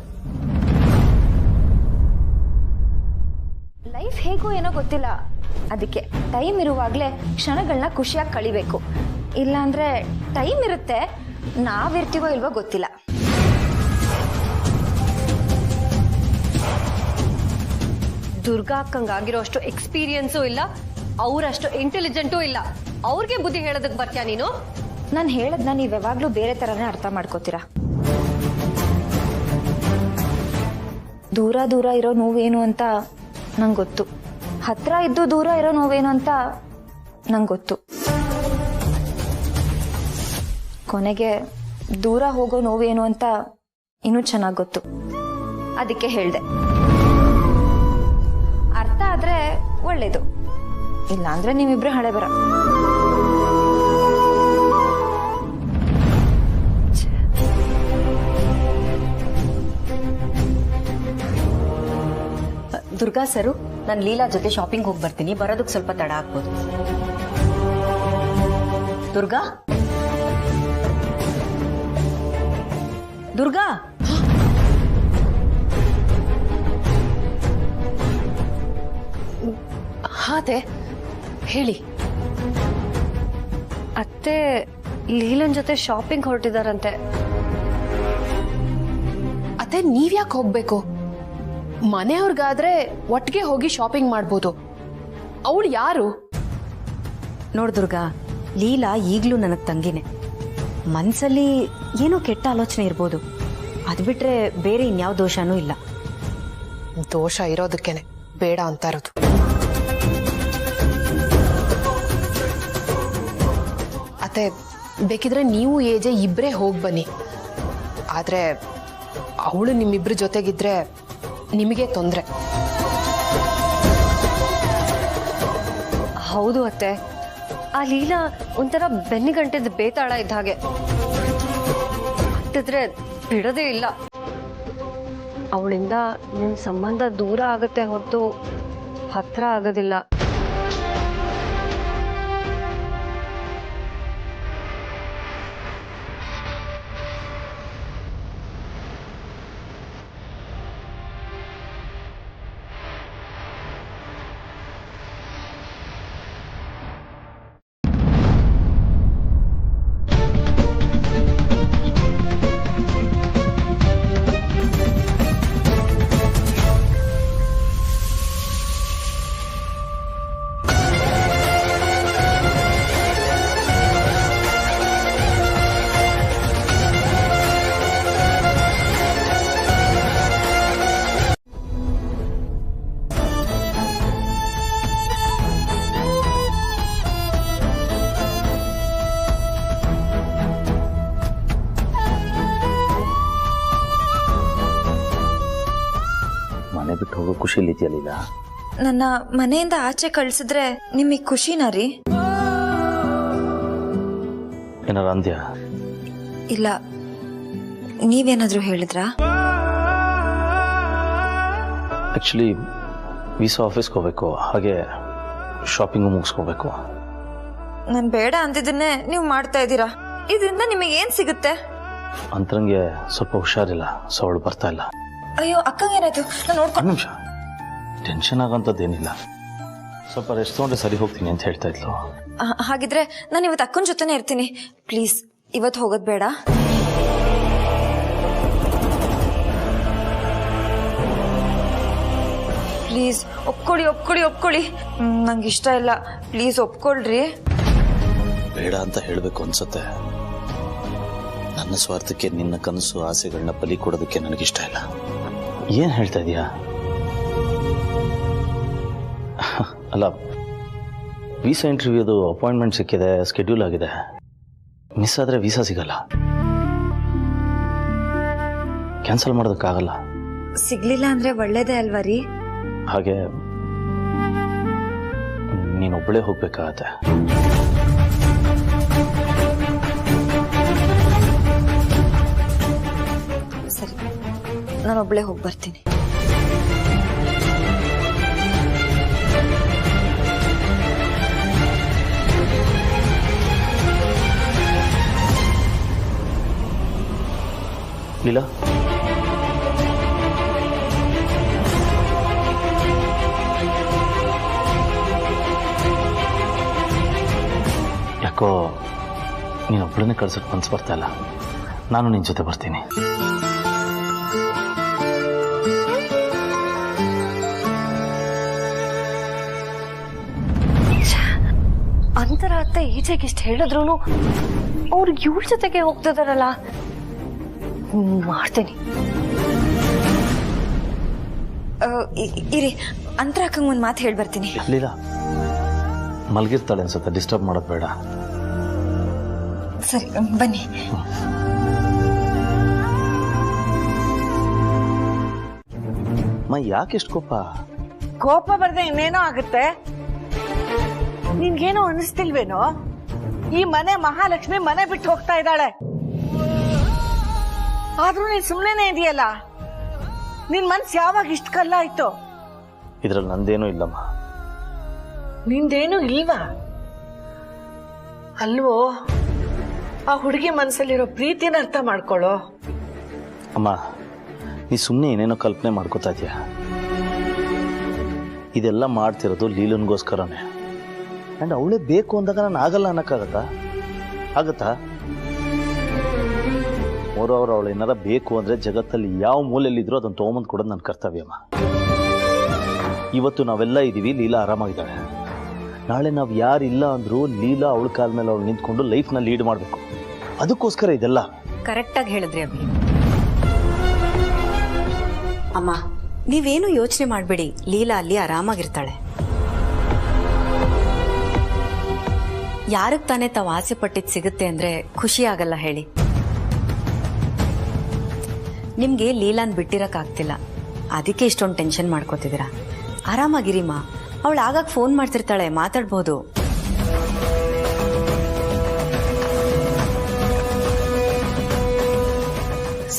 ಲೈಫ್ ಹೇಗೋ ಏನೋ ಗೊತ್ತಿಲ್ಲ, ಅದಕ್ಕೆ ಟೈಮ್ ಇರುವಾಗಲೇ ಕ್ಷಣಗಳನ್ನ ಖುಷಿಯಾಗಿ ಕಳಿಬೇಕು. ಇಲ್ಲಾಂದ್ರೆ ಟೈಮ್ ಇರುತ್ತೆ, ನಾವಿರ್ತೀವೋ ಇಲ್ವೋ ಗೊತ್ತಿಲ್ಲ. ದುರ್ಗಾ ಅಕ್ಕಂಗಾಗಿರೋ ಅಷ್ಟು ಎಕ್ಸ್ಪೀರಿಯನ್ಸು ಇಲ್ಲ, ಅವರಷ್ಟು ಇಂಟೆಲಿಜೆಂಟೂ ಇಲ್ಲ. ಅವ್ರಿಗೆ ಬುದ್ಧಿ ಹೇಳೋದಕ್ಕೆ ಬರ್ತೀಯ ನೀನು? ನಾನು ಹೇಳದ್ನ ನೀವು ಯಾವಾಗ್ಲೂ ಬೇರೆ ತರನೇ ಅರ್ಥ ಮಾಡ್ಕೋತೀರಾ. ದೂರ ದೂರ ಇರೋ ನೋವೇನು ಅಂತ ನಂಗೆ ಗೊತ್ತು, ಹತ್ರ ಇದ್ದು ದೂರ ಇರೋ ನೋವೇನು ಅಂತ ನಂಗೆ ಗೊತ್ತು. ಕೊನೆಗೆ ದೂರ ಹೋಗೋ ನೋವೇನು ಅಂತ ಇನ್ನೂ ಚೆನ್ನಾಗಿ ಗೊತ್ತು. ಅದಕ್ಕೆ ಹೇಳ್ದೆ. ಅರ್ಥ ಆದ್ರೆ ಒಳ್ಳೇದು, ಇಲ್ಲ ಅಂದ್ರೆ ನೀವಿಬ್ರು ಹಳೆ ಬರ. ದುರ್ಗಾ ಸರು, ನಾನು ಲೀಲಾ ಜೊತೆ ಶಾಪಿಂಗ್ ಹೋಗಿ ಬರ್ತೀನಿ. ಬರೋದಕ್ಕೆ ಸ್ವಲ್ಪ ತಡ ಆಗ್ಬೋದು. ದುರ್ಗಾ ದುರ್ಗಾ ಹಾತೆ ಹೇಳಿ. ಅತ್ತೆ ಲೀಲನ್ ಜೊತೆ ಶಾಪಿಂಗ್ ಹೊರಟಿದಾರಂತೆ. ಅತ್ತೆ ನೀವ್ಯಾಕೆ ಹೋಗ್ಬೇಕು? ಮನೆಯವ್ರಿಗಾದ್ರೆ ಒಟ್ಟಿಗೆ ಹೋಗಿ ಶಾಪಿಂಗ್ ಮಾಡ್ಬೋದು. ಅವಳು ಯಾರು? ನೋಡ್ ದುರ್ಗಾ, ಲೀಲಾ ಈಗ್ಲೂ ನನಗ್ ತಂಗಿನೇ. ಮನ್ಸಲ್ಲಿ ಏನೋ ಕೆಟ್ಟ ಆಲೋಚನೆ ಇರ್ಬೋದು, ಅದ್ ಬಿಟ್ರೆ ಬೇರೆ ಇನ್ಯಾವ ದೋಷನೂ ಇಲ್ಲ. ದೋಷ ಇರೋದಕ್ಕೇನೆ ಬೇಡ ಅಂತ ಇರೋದು. ಅತ್ತೆ ಬೇಕಿದ್ರೆ ನೀವು ಏಜೆ ಇಬ್ರೇ ಹೋಗಿ ಬನ್ನಿ. ಆದ್ರೆ ಅವಳು ನಿಮ್ಮಿಬ್ರ ಜೊತೆಗಿದ್ರೆ ನಿಮಗೆ ತೊಂದ್ರೆ. ಹೌದು ಅತ್ತೆ, ಆ ಲೀಲಾ ಒಂಥರ ಬೆನ್ನಿಗಂಟಿದ್ ಬೇತಾಳ ಇದ್ದ ಹಾಗೆ. ಹತ್ತಿದ್ರೆ ಬಿಡೋದೇ ಇಲ್ಲ. ಅವಳಿಂದ ನಿಮ್ ಸಂಬಂಧ ದೂರ ಆಗತ್ತೆ ಹೊರತು ಹತ್ರ ಆಗೋದಿಲ್ಲ. ಮನೆ ಬಿಟ್ಟು ಹೋಗೋ ಖುಷಿಲಿ ಇದೆಯಲ್ಲ. ನನ್ನ ಮನೆಯಿಂದ ಆಚೆ ಕಳ್ಸಿದ್ರೆ ನಿಮಗೆ ಖುಷಿನಾ ರೀ? ಏನಾರ ಅಂದ್ಯಾ? ಇಲ್ಲ, ನೀವೇನಾದ್ರೂ ಹೇಳಿದ್ರಾ? ಆಕ್ಚುಲಿ ವೀಸಾ ಆಫೀಸ್ಗೆ ಹೋಗ್ಬೇಕು, ಹಾಗೆ ಶಾಪಿಂಗು ಮುಗಿಸ್ಕೋಬೇಕು. ನಾನು ಬೇಡ ಅಂದಿದ್ದನ್ನೇ ನೀವು ಮಾಡ್ತಾ ಇದ್ದೀರಾ. ಇದರಿಂದ ನಿಮಗೆ ಏನ್ ಸಿಗುತ್ತೆ? ಅಂತರಂಗೆ ಸ್ವಲ್ಪ ಹುಷಾರಿಲ್ಲ, ಸೊ ಅವಳು ಬರ್ತಾ ಇಲ್ಲ. ಅಯ್ಯೋ ಅಕ್ಕಂಗೆ ಏನಾಯ್ತು? ನಾನು ನೋಡ್ಕೊಂಡು ನಿಮಿಷ, ಟೆನ್ಷನ್ ಆಗೋಂಥದ್ದೇನಿಲ್ಲ, ಸ್ವಲ್ಪ ರೆಸ್ಟ್ ತೊಗೊಂಡ್ರೆ ಸರಿ ಹೋಗ್ತೀನಿ ಅಂತ ಹೇಳ್ತಾ ಇದ್ಲು. ಹಾಗಿದ್ರೆ ನಾನು ಇವತ್ತು ಅಕ್ಕನ ಜೊತೆನೇ ಇರ್ತೀನಿ. ಪ್ಲೀಸ್ ಇವತ್ತು ಹೋಗೋದು ಬೇಡ. ಪ್ಲೀಸ್ ಒಪ್ಕೊಳ್ಳಿ ಒಪ್ಕೊಳ್ಳಿ ಒಪ್ಕೊಳ್ಳಿ. ನಂಗೆ ಇಷ್ಟ ಇಲ್ಲ, ಪ್ಲೀಸ್ ಒಪ್ಕೊಳ್ರಿ. ಬೇಡ ಅಂತ ಹೇಳಬೇಕು ಅನ್ಸುತ್ತೆ. ನನ್ನ ಸ್ವಾರ್ಥಕ್ಕೆ ನಿನ್ನ ಕನಸು ಆಸೆಗಳನ್ನ ಬಲಿ ಕೊಡೋದಕ್ಕೆ ನನಗಿಷ್ಟ ಇಲ್ಲ. ಏನ್ ಹೇಳ್ತಾ ಇದೀಯಾ? ಅಲ್ಲ, ವೀಸಾ ಇಂಟರ್ವ್ಯೂದು ಅಪಾಯಿಂಟ್ಮೆಂಟ್ ಸಿಕ್ಕಿದೆ, ಸ್ಕೆಡ್ಯೂಲ್ ಆಗಿದೆ. ಮಿಸ್ ಆದ್ರೆ ವೀಸಾ ಸಿಗಲ್ಲ, ಕ್ಯಾನ್ಸಲ್ ಮಾಡೋದಕ್ಕಾಗಲ್ಲ. ಸಿಗ್ಲಿಲ್ಲ ಅಂದ್ರೆ ಒಳ್ಳೇದೇ ಅಲ್ವಾ ರೀ? ಹಾಗೆ ನೀನೊಬ್ಬಳೇ ಹೋಗ್ಬೇಕಾಗತ್ತೆ. ಸರಿ, ನಾನೊಬ್ಳೇ ಹೋಗಿ ಬರ್ತೀನಿ. ಲೀಲಾ, ಯಾಕೋ ನೀನೊಬ್ಬಳನ್ನೇ ಕಳ್ಸೋಕೆ ಮನ್ಸು ಬರ್ತಾ ಇಲ್ಲ. ನಾನು ನಿನ್ನ ಜೊತೆ ಬರ್ತೀನಿ. ಅಂತರ ಅತ್ತೆ ಈಚೆಗೆ ಇಷ್ಟು ಹೇಳಿದ್ರು ಅವ್ರು ಇವ್ರ ಜೊತೆಗೆ ಹೋಗ್ತಿದಾರಲ್ಲ, ಮಾಡ್ತೀನಿ. ಇರಿ, ಅಂತರ ಅಕ್ಕಂಗೆ ಒಂದು ಮಾತು ಹೇಳಿ ಬರ್ತೀನಿ. ಲೀಲಾ, ಮಲಗಿರ್ತಾಳೆ ಅನ್ಸುತ್ತೆ, ಡಿಸ್ಟರ್ಬ್ ಮಾಡೋದು ಬೇಡ. ಸರಿ, ಬನ್ನಿ. ಯಾಕೆ ಎಷ್ಟು ಕೋಪ ಬರ್ದೆ ಇನ್ನೇನೋ ಆಗುತ್ತೆ. ನಿನ್ಗೇನೋ ಅನಿಸ್ತಿಲ್ವೇನೋ? ಈ ಮನೆ ಮಹಾಲಕ್ಷ್ಮಿ ಮನೆ ಬಿಟ್ಟು ಹೋಗ್ತಾ ಇದ್ದಾಳೆ, ಆದ್ರೂ ನೀನ್ ಸುಮ್ನೆನೆ ಇದೆಯಲ್ಲ. ನಿನ್ ಮನ್ಸು ಯಾವಾಗ ಇಷ್ಟ ಕಲ್ಲ ಆಯ್ತು? ಇದ್ರಲ್ಲಿ ನಂದೇನೂ ಇಲ್ಲಮ್ಮ. ನಿಂದೇನು ಇಲ್ವಾ? ಅಲ್ವೋ, ಆ ಹುಡುಗಿ ಮನ್ಸಲ್ಲಿರೋ ಪ್ರೀತಿನ ಅರ್ಥ ಮಾಡ್ಕೊಳ್ಳೋ. ಅಮ್ಮ, ನೀ ಸುಮ್ಮನೆ ಏನೇನೋ ಕಲ್ಪನೆ ಮಾಡ್ಕೋತಾ ಇದೀಯ. ಇದೆಲ್ಲ ಮಾಡ್ತಿರೋದು ಲೀಲನ್ಗೋಸ್ಕರನೇ. ಅಂಡ್ ಅವಳೇ ಬೇಕು ಅಂದಾಗ ನಾನು ಆಗಲ್ಲ ಅನ್ನಕ್ಕಾಗತ್ತಾ? ಆಗತ್ತಾ? ಮೋರವ್ರು ಅವಳು ಏನಾರ ಬೇಕು ಅಂದ್ರೆ ಜಗತ್ತಲ್ಲಿ ಯಾವ ಮೂಲೆಯಲ್ಲಿದ್ರು ಅದನ್ನು ತೊಗೊಂಬಂದು ಕೊಡೋದು ನನ್ನ ಕರ್ತವ್ಯಮ್ಮ. ಇವತ್ತು ನಾವೆಲ್ಲ ಇದ್ದೀವಿ, ಲೀಲಾ ಆರಾಮಾಗಿದ್ದಾಳೆ. ನಾಳೆ ನಾವು ಯಾರಿಲ್ಲ ಅಂದ್ರೂ ಲೀಲಾ ಅವಳ ಕಾಲ ಮೇಲೆ ಅವಳು ನಿಂತ್ಕೊಂಡು ಲೈಫ್ನ ಲೀಡ್ ಮಾಡಬೇಕು. ಅದಕ್ಕೋಸ್ಕರ ಇದೆಲ್ಲ. ಕರೆಕ್ಟಾಗಿ ಹೇಳಿದ್ರಿ ಅಭಿ. ಅಮ್ಮ, ನೀವೇನು ಯೋಚನೆ ಮಾಡಬೇಡಿ, ಲೀಲಾ ಅಲ್ಲಿ ಆರಾಮಾಗಿರ್ತಾಳೆ. ಯಾರಿಗೆ ತಾನೇ ತಾವು ಆಸೆ ಪಟ್ಟಿದ್ದು ಸಿಗುತ್ತೆ ಅಂದ್ರೆ ಖುಷಿ ಆಗಲ್ಲ ಹೇಳಿ? ನಿಮ್ಗೆ ಲೀಲಾನ್ ಬಿಟ್ಟಿರಕ್ಕಾಗ್ತಿಲ್ಲ, ಅದಕ್ಕೆ ಇಷ್ಟೊಂದು ಟೆನ್ಷನ್ ಮಾಡ್ಕೋತಿದ್ದೀರಾ. ಆರಾಮಾಗಿರಿಮ್ಮ, ಅವಳು ಆಗಾಗ ಫೋನ್ ಮಾಡ್ತಿರ್ತಾಳೆ, ಮಾತಾಡ್ಬೋದು.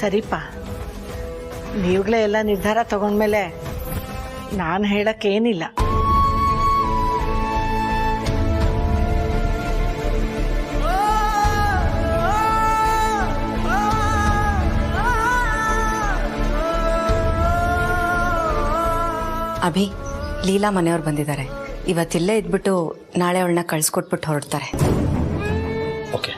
ಸರಿಪ, ನೀವುಗಳೇ ಎಲ್ಲ ನಿರ್ಧಾರ ತಗೊಂಡ್ಮೇಲೆ ನಾನು ಹೇಳಕ್ಕೇನಿಲ್ಲ. ಅಭಿ, ಲೀಲಾ ಮನೆಯವ್ರು ಬಂದಿದ್ದಾರೆ. ಇವತ್ತಿಲ್ಲೇ ಇದ್ಬಿಟ್ಟು ನಾಳೆ ಅವಳನ್ನ ಕಳ್ಸಿಕೊಟ್ಬಿಟ್ಟು ಹೊರಡ್ತಾರೆ. ಓಕೆ.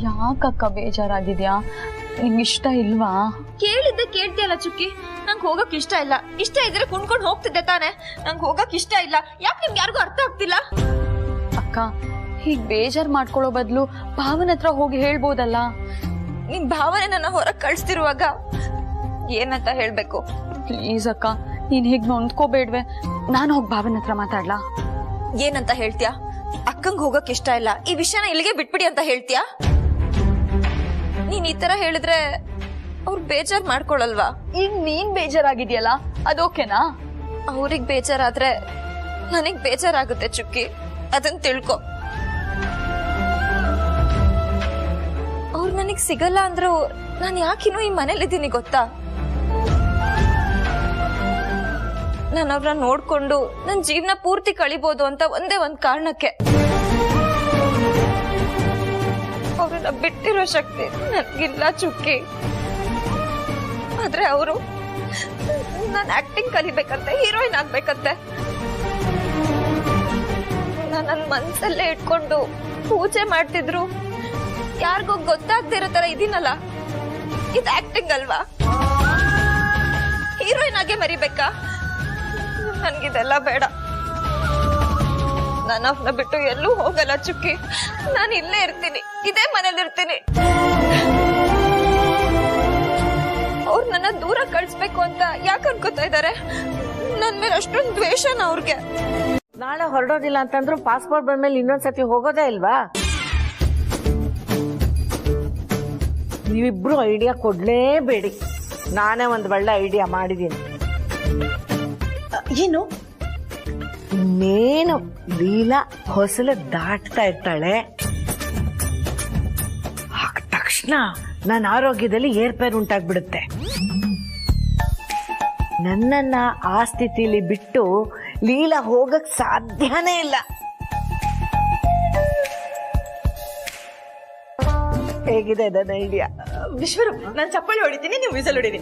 ಯಾಕಕ್ಕ ಬೇಜಾರಾಗಿದ್ಯಾ? ನಿಂಗಿಷ್ಟ ಇಲ್ವಾ? ಕೇಳಿದ್ದೆ ಕೇಳ್ತಿಯಲ್ಲ ಚುಕ್ಕಿ. ನಂಗೆ ಹೋಗಕ್ ಇಷ್ಟ ಇಲ್ಲ. ಇಷ್ಟ ಇದ್ರೆ ಕುಣ್ಕೊಂಡು ಹೋಗ್ತಿದ್ದೆ ತಾನೆ. ನಂಗೆ ಹೋಗಕ್ ಇಷ್ಟ ಇಲ್ಲ. ಯಾಕೆ ನಿಮ್ಗೆ ಯಾರಿಗೂ ಅರ್ಥ ಆಗ್ತಿಲ್ಲ? ಅಕ್ಕ, ಹೀಗ್ ಬೇಜಾರ್ ಮಾಡ್ಕೊಳ್ಳೋ ಬದಲು ಭಾವನ ಹತ್ರ ಹೋಗಿ ಹೇಳ್ಬೋದಲ್ಲ. ನಿಮ್ ಭಾವನೆ ನನ್ನ ಹೊರಗ್ ಕಳ್ಸ್ತಿರುವಾಗ ಏನಂತ ಹೇಳ್ಬೇಕು? ಪ್ಲೀಸ್ ಅಕ್ಕ, ನೀನ್ ಹೀಗ್ ನೊಂದ್ಕೋಬೇಡ್ವೆ. ನಾನು ಹೋಗಿ ಭಾವನ ಹತ್ರ ಮಾತಾಡ್ಲಾ? ಏನಂತ ಹೇಳ್ತೀಯಾ? ಅಕ್ಕಂಗ್ ಹೋಗಕ್ ಇಷ್ಟ ಇಲ್ಲ, ಈ ವಿಷಯನ ಇಲ್ಲಿಗೆ ಬಿಟ್ಬಿಡಿ ಅಂತ ಹೇಳ್ತೀಯಾ? ನೀನ್ ಈ ತರ ಹೇಳಿದ್ರೆ ಅವ್ರು ಬೇಜಾರ್ ಮಾಡ್ಕೊಳಲ್ವಾ? ಈಗ ನೀನ್ ಬೇಜಾರಾಗಿದ್ಯಲ್ಲ, ಅದೋಕೆನಾ? ಅವ್ರಿಗ್ ಬೇಜಾರಾದ್ರೆ ನನಗ್ ಬೇಜಾರಾಗುತ್ತೆ ಚುಕ್ಕಿ, ಅದನ್ ತಿಳ್ಕೊ. ಅವ್ರು ನನಗ್ ಸಿಗಲ್ಲ ಅಂದ್ರು ನಾನ್ ಯಾಕಿನ್ನೂ ಈ ಮನೇಲಿದ್ದೀನಿ ಗೊತ್ತಾ? ನಾನು ಅವ್ರನ್ನ ನೋಡ್ಕೊಂಡು ನನ್ ಜೀವನ ಪೂರ್ತಿ ಕಳಿಬಹುದು ಅಂತ ಒಂದೇ ಒಂದ್ ಕಾರಣಕ್ಕೆ. ಅವ್ರನ್ನ ಬಿಟ್ಟಿರೋ ಶಕ್ತಿ ನನ್ಗಿಲ್ಲ ಚುಕ್ಕಿ. ಆದ್ರೆ ಅವರು ನಾನು ಆಕ್ಟಿಂಗ್ ಕಲಿಬೇಕಂತೆ, ಹೀರೋಯಿನ್ ಆಗ್ಬೇಕಂತೆ. ನನ್ನ ಮನ್ಸಲ್ಲೇ ಇಟ್ಕೊಂಡು ಪೂಜೆ ಮಾಡ್ತಿದ್ರು. ಯಾರಿಗೂ ಗೊತ್ತಾಗ್ದಿರೋ ತರ ಇದೀನಲ್ಲ, ಇದು ಆಕ್ಟಿಂಗ್ ಅಲ್ವಾ? ಹೀರೋಯಿನ್ ಆಗೇ ಮರಿಬೇಕಾ? ನನ್ಗಿದೆಲ್ಲ ಬೇಡ. ನಾನು ಅವ್ನ ಬಿಟ್ಟು ಎಲ್ಲೂ ಹೋಗಲ್ಲ ಚುಕ್ಕಿ. ನಾನು ಇಲ್ಲೇ ಇರ್ತೀನಿ, ಇದೇ ಮನೇಲಿ ಇರ್ತೀನಿ. ಅವ್ರು ನನ್ನ ದೂರ ಕಳಿಸ್ಬೇಕು ಅಂತ ಯಾಕೆ ಅನ್ಕೋತಾ ಇದ್ದಾರೆ? ನನ್ ಮೇಲೆ ಅಷ್ಟೊಂದು ದ್ವೇಷನ ಅವ್ರಿಗೆ. ನಾಳೆ ಹೊರಡೋದಿಲ್ಲ ಅಂತಂದ್ರು ಪಾಸ್ಪೋರ್ಟ್ ಬಂದ್ಮೇಲೆ ಇನ್ನೊಂದ್ಸತಿ ಹೋಗೋದೇ ಇಲ್ವಾ? ನೀವಿಬ್ರು ಐಡಿಯಾ ಕೊಡ್ಲೇಬೇಡಿ, ನಾನೇ ಒಂದ್ ಒಳ್ಳೆ ಐಡಿಯಾ ಮಾಡಿದೀನಿ. ಏನು? ಇನ್ನೇನು ಲೀಲಾ ಹೊಸಲು ದಾಟ್ತಾ ಇರ್ತಾಳೆ, ಆಗ ತಕ್ಷಣ ನನ್ನ ಆರೋಗ್ಯದಲ್ಲಿ ಏರ್ಪೇರ್ ಉಂಟಾಗ್ಬಿಡುತ್ತೆ. ನನ್ನನ್ನ ಆ ಸ್ಥಿತಿಲಿ ಬಿಟ್ಟು ಲೀಲಾ ಹೋಗಕ್ ಸಾಧ್ಯನೇ ಇಲ್ಲ. ಹೇಗಿದೆ ನನ್ನ ಐಡಿಯಾ? ವಿಶ್ವರೂಪ್, ನಾನು ಚಪ್ಪಾಳಿ ಹೊಡಿತೀನಿ, ನೀವು ವಿಸಲ್ ಹೊಡಿರಿ.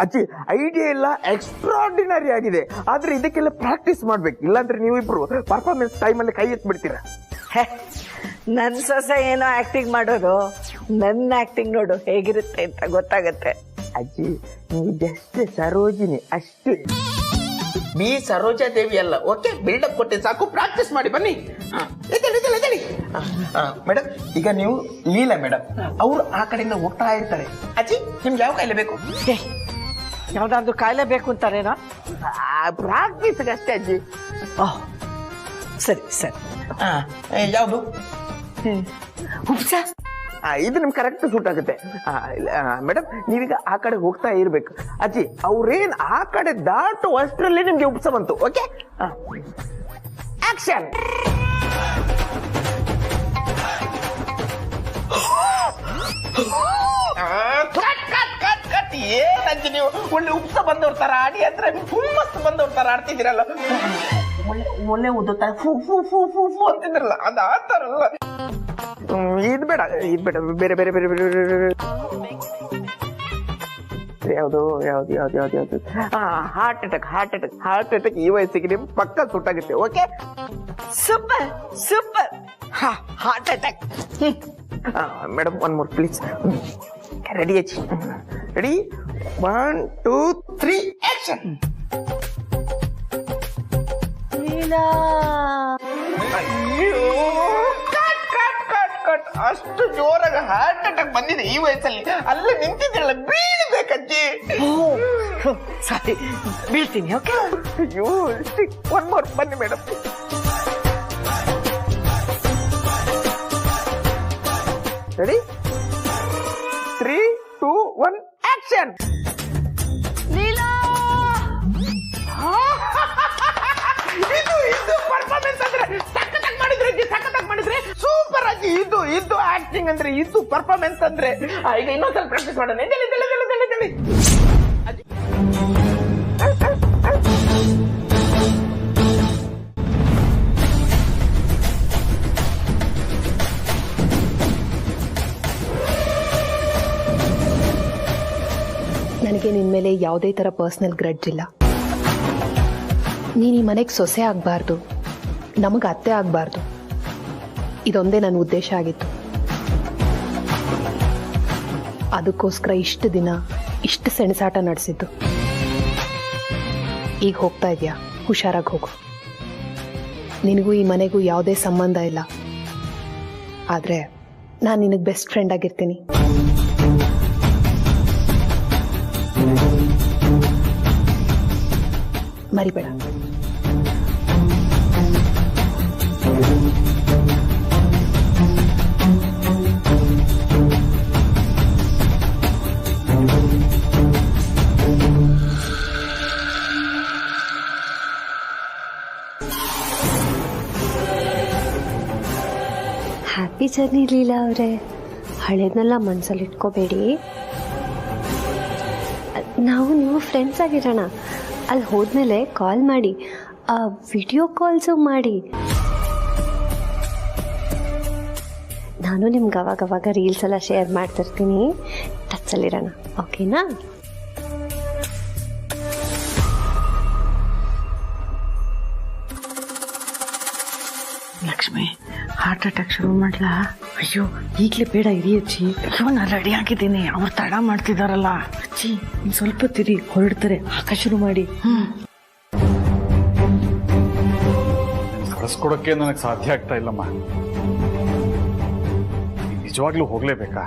ಅಜ್ಜಿ ಐಡಿಯಾ ಎಲ್ಲ ಎಕ್ಸ್ಟ್ರಾರ್ಡಿನರಿ ಆಗಿದೆ, ಆದ್ರೆ ಇದಕ್ಕೆಲ್ಲ ಪ್ರಾಕ್ಟೀಸ್ ಮಾಡ್ಬೇಕು, ಇಲ್ಲಾಂದ್ರೆ ನೀವಿಬ್ರು ಪರ್ಫಾರ್ಮೆನ್ಸ್ ಟೈಮಲ್ಲಿ ಕೈ ಎತ್ಬಿಡ್ತೀರಾ. ನನ್ ಸೊಸೆ ಏನೋ ಆಕ್ಟಿಂಗ್ ಮಾಡೋದು, ನನ್ನ ಆಕ್ಟಿಂಗ್ ನೋಡು ಹೇಗಿರುತ್ತೆ ಅಂತ ಗೊತ್ತಾಗತ್ತೆ. ಅಜ್ಜಿ ನೀವು ಜಸ್ಟ್ ಸರೋಜಿನಿ ಅಷ್ಟೇ, ಬಿ ಸರೋಜಾ ದೇವಿ ಅಲ್ಲ. ಓಕೆ, ಬಿಲ್ಡಪ್ ಕೊಟ್ಟೆ ಸಾಕು, ಪ್ರಾಕ್ಟೀಸ್ ಮಾಡಿ ಬನ್ನಿ. ಮೇಡಮ್, ಈಗ ನೀವು ಲೀಲಾ ಮೇಡಮ್, ಅವ್ರು ಆ ಕಡೆಯಿಂದ ಹೋಗ್ತಾ ಇರ್ತಾರೆ. ಅಜ್ಜಿ ನಿಮ್ಗೆ ಯಾವ ಕಾಯಿಲೆ ಬೇಕು? ಯಾವ್ದಾದ್ರು ಕಾಯಿಲೆ ಬೇಕು ಅಂತಾರೇನೋ? ಪ್ರಾಕ್ಟೀಸ್ಗೆ ಅಷ್ಟೇ ಅಜ್ಜಿ. ಸರಿ ಸರಿ. ಯಾವುದು? ಉಪ್ಸ. ಇದು ನಿಮ್ಗೆ ಕರೆಕ್ಟ್ ಸೂಟ್ ಆಗುತ್ತೆ ಮೇಡಮ್. ನೀವೀಗ ಆ ಕಡೆ ಹೋಗ್ತಾ ಇರ್ಬೇಕು ಅಜ್ಜಿ, ಅವ್ರೇನ್ ಆ ಕಡೆ ದಾಟು ಅಷ್ಟರಲ್ಲಿ ನಿಮ್ಗೆ ಉಪ್ಸ ಬಂತು. Okay, action. ಏನಜ್ಜಿ ನೀವು ಒಳ್ಳೆ ಉಪ್ಸ ಬಂದವ್ರ ತರ ಆಡಿ ಅಂದ್ರೆ ಹುಮ್ಮಸ್ಸು ಬಂದವ್ರ ತರ ಆಡ್ತಿದ್ದೀರಲ್ಲ, ಒಳ್ಳೆ ಓದುತ್ತಾರೆ ಫೂ ಫೂ ಫೂ ಫೂ ಫೂ ಅಂತಿದ್ರಲ್ಲ, ಅದು ಆ ತರ ಅಲ್ಲ. ಇದು ಬೇಡ, ಇದು ಬೇಡ, ಬೇರೆ ಬೇರೆ ಬೇರೆ ಬೇರೆ. ಯಾವುದು ಯಾವ್ದು ಯಾವ್ದು ಯಾವ್ದು ಯಾವ್ದು? Heart attack, heart attack, heart attack ಈ ವಯಸ್ಸಿಗೆ ನಿಮ್ ಪಕ್ಕ ಸುಟ್ಟಾಗುತ್ತೆ. Okay, super super. Heart attack. Madam one more please. Ready ಅಜ್ಜಿ? Ready, 1 2 3 action. ಲೀಲಾ, ಅಯ್ಯೋ, ಕಟ್ ಕಟ್ ಕಟ್ ಕಟ್. ಅಷ್ಟು ಜೋರಾಗಿ ಹಾರ್ಟ್ ಅಟ್ಯಾಕ್ ಬಂದಿದೆ ಈ ವಯಸ್ಸಲ್ಲಿ, ಅಲ್ಲೇ ನಿಂತಿದ್ರಲ್ಲ, ಬೀಳ್ಬೇಕಜ್ಜಿ. ಸಾರಿ, ಬೀಳ್ತೀನಿ. ಓಕೆ, ಅಯ್ಯೋ, ಒನ್ ಮೋರ್ ಬನ್ನಿ ಮೇಡಮ್. Ready, 3 2 1 action. ಲೀಲಾ, ಇದು ಪರ್ಫಾರ್ಮೆನ್ಸ್ ಅಂದ್ರೆ ಸಖತ್ತಾಗಿ ಮಾಡಿದ್ರೆ ಅಜ್ಜಿ, ಸಖತ್ತಾಗಿ ಮಾಡಿದ್ರೆ ಸೂಪರ್ ಅಜ್ಜಿ. ಇದು ಆಕ್ಟಿಂಗ್ ಅಂದ್ರೆ, ಇದು ಪರ್ಫಾರ್ಮೆನ್ಸ್ ಅಂದ್ರೆ. ಈಗ ಇನ್ನೊಂದ್ಸಲ ಪ್ರಾಕ್ಟೀಸ್ ಮಾಡೋಣ. ನನಗೆ ನಿನ್ನ ಮೇಲೆ ಯಾವುದೇ ಥರ ಪರ್ಸ್ನಲ್ ಗ್ರಡ್ಜ್ ಇಲ್ಲ. ನೀನು ಈ ಮನೆಗೆ ಸೊಸೆ ಆಗಬಾರ್ದು, ನಮಗೆ ಅತ್ತೆ ಆಗಬಾರ್ದು, ಇದೊಂದೇ ನನ್ನ ಉದ್ದೇಶ ಆಗಿತ್ತು. ಅದಕ್ಕೋಸ್ಕರ ಇಷ್ಟು ದಿನ ಇಷ್ಟು ಸೆಣಸಾಟ ನಡೆಸಿದ್ದು. ಈಗ ಹೋಗ್ತಾ ಇದೆಯಾ, ಹುಷಾರಾಗಿ ಹೋಗು. ನಿನಗೂ ಈ ಮನೆಗೂ ಯಾವುದೇ ಸಂಬಂಧ ಇಲ್ಲ, ಆದರೆ ನಾನು ನಿನಗೆ ಬೆಸ್ಟ್ ಫ್ರೆಂಡ್ ಆಗಿರ್ತೀನಿ. ಮರಿಬೇಡ. ಹ್ಯಾಪಿ ಜರ್ನಿ ಲೀಲಾ ಅವರೇ. ಹಳೇದನ್ನೆಲ್ಲ ಮನಸ್ಸಲ್ಲಿ ಇಟ್ಕೋಬೇಡಿ. ನಾವು ನೀವು ಫ್ರೆಂಡ್ಸ್ ಆಗಿರೋಣ. ಅಲ್ಲಿ ಹೋದ್ಮೇಲೆ ಕಾಲ್ ಮಾಡಿ, ವಿಡಿಯೋ ಕಾಲ್ಸು ಮಾಡಿ. ನಾನು ನಿಮ್ಗೆ ಅವಾಗವಾಗ ರೀಲ್ಸ್ ಎಲ್ಲ ಶೇರ್ ಮಾಡ್ತಿರ್ತೀನಿ, ಟಚ್ಚಲ್ಲಿರೋಣ. ಓಕೆನಾ? ಲಕ್ಷ್ಮಿ, ಹಾರ್ಟ್ ಅಟ್ಯಾಕ್ ಶುರು ಮಾಡ್ಲಾ? ಅಯ್ಯೋ, ಈಗಲೇ ಬೇಡ, ಇರಿ ಅಜ್ಜಿ. ಅಯ್ಯೋ, ನಾನು ರೆಡಿ ಆಗಿದ್ದೀನಿ, ಅವ್ರು ತಡ ಮಾಡ್ತಿದಾರಲ್ಲ. ಅಜ್ಜಿ, ಇನ್ನು ಸ್ವಲ್ಪ ತಿರಿ, ಹೊರಡ್ತಾರೆ. ಹಾಕ ಶುರು ಮಾಡಿ. ಕಳಿಸ್ಕೊಡಕ್ಕೆ ನನಗೆ ಸಾಧ್ಯ ಆಗ್ತಾ ಇಲ್ಲಮ್ಮ. ನಿಜವಾಗ್ಲೂ ಹೋಗ್ಲೇಬೇಕಾ?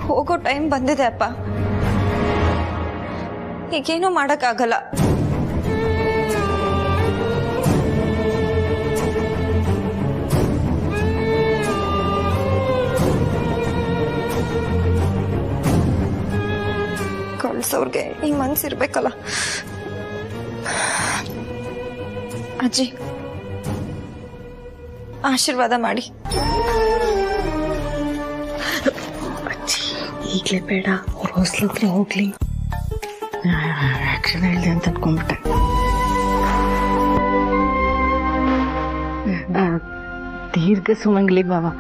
ಹೋಗೋ ಟೈಮ್ ಬಂದಿದೆ ಅಪ್ಪ. ಈಗೇನು ಮಾಡಕ್ಕಾಗಲ್ಲ. ಕಳ್ಸೋರ್ಗೆ ಈ ಮನ್ಸಿರ್ಬೇಕಲ್ಲ. ಅಜ್ಜಿ ಆಶೀರ್ವಾದ ಮಾಡಿ. ಈಗಲೇ ಬೇಡ, ಅವ್ರ ಹೊಸ್ಲ ಹತ್ರ ಹೋಗ್ಲಿ. ಆಕ್ಷನ್ ಹೇಳಿದೆ ಅಂತ ಅನ್ಕೊಂಡ್ಬಿಟ್ಟೆ. ದೀರ್ಘ ಸುಮಂಗ್ಲಿ ಬಾಬಾ.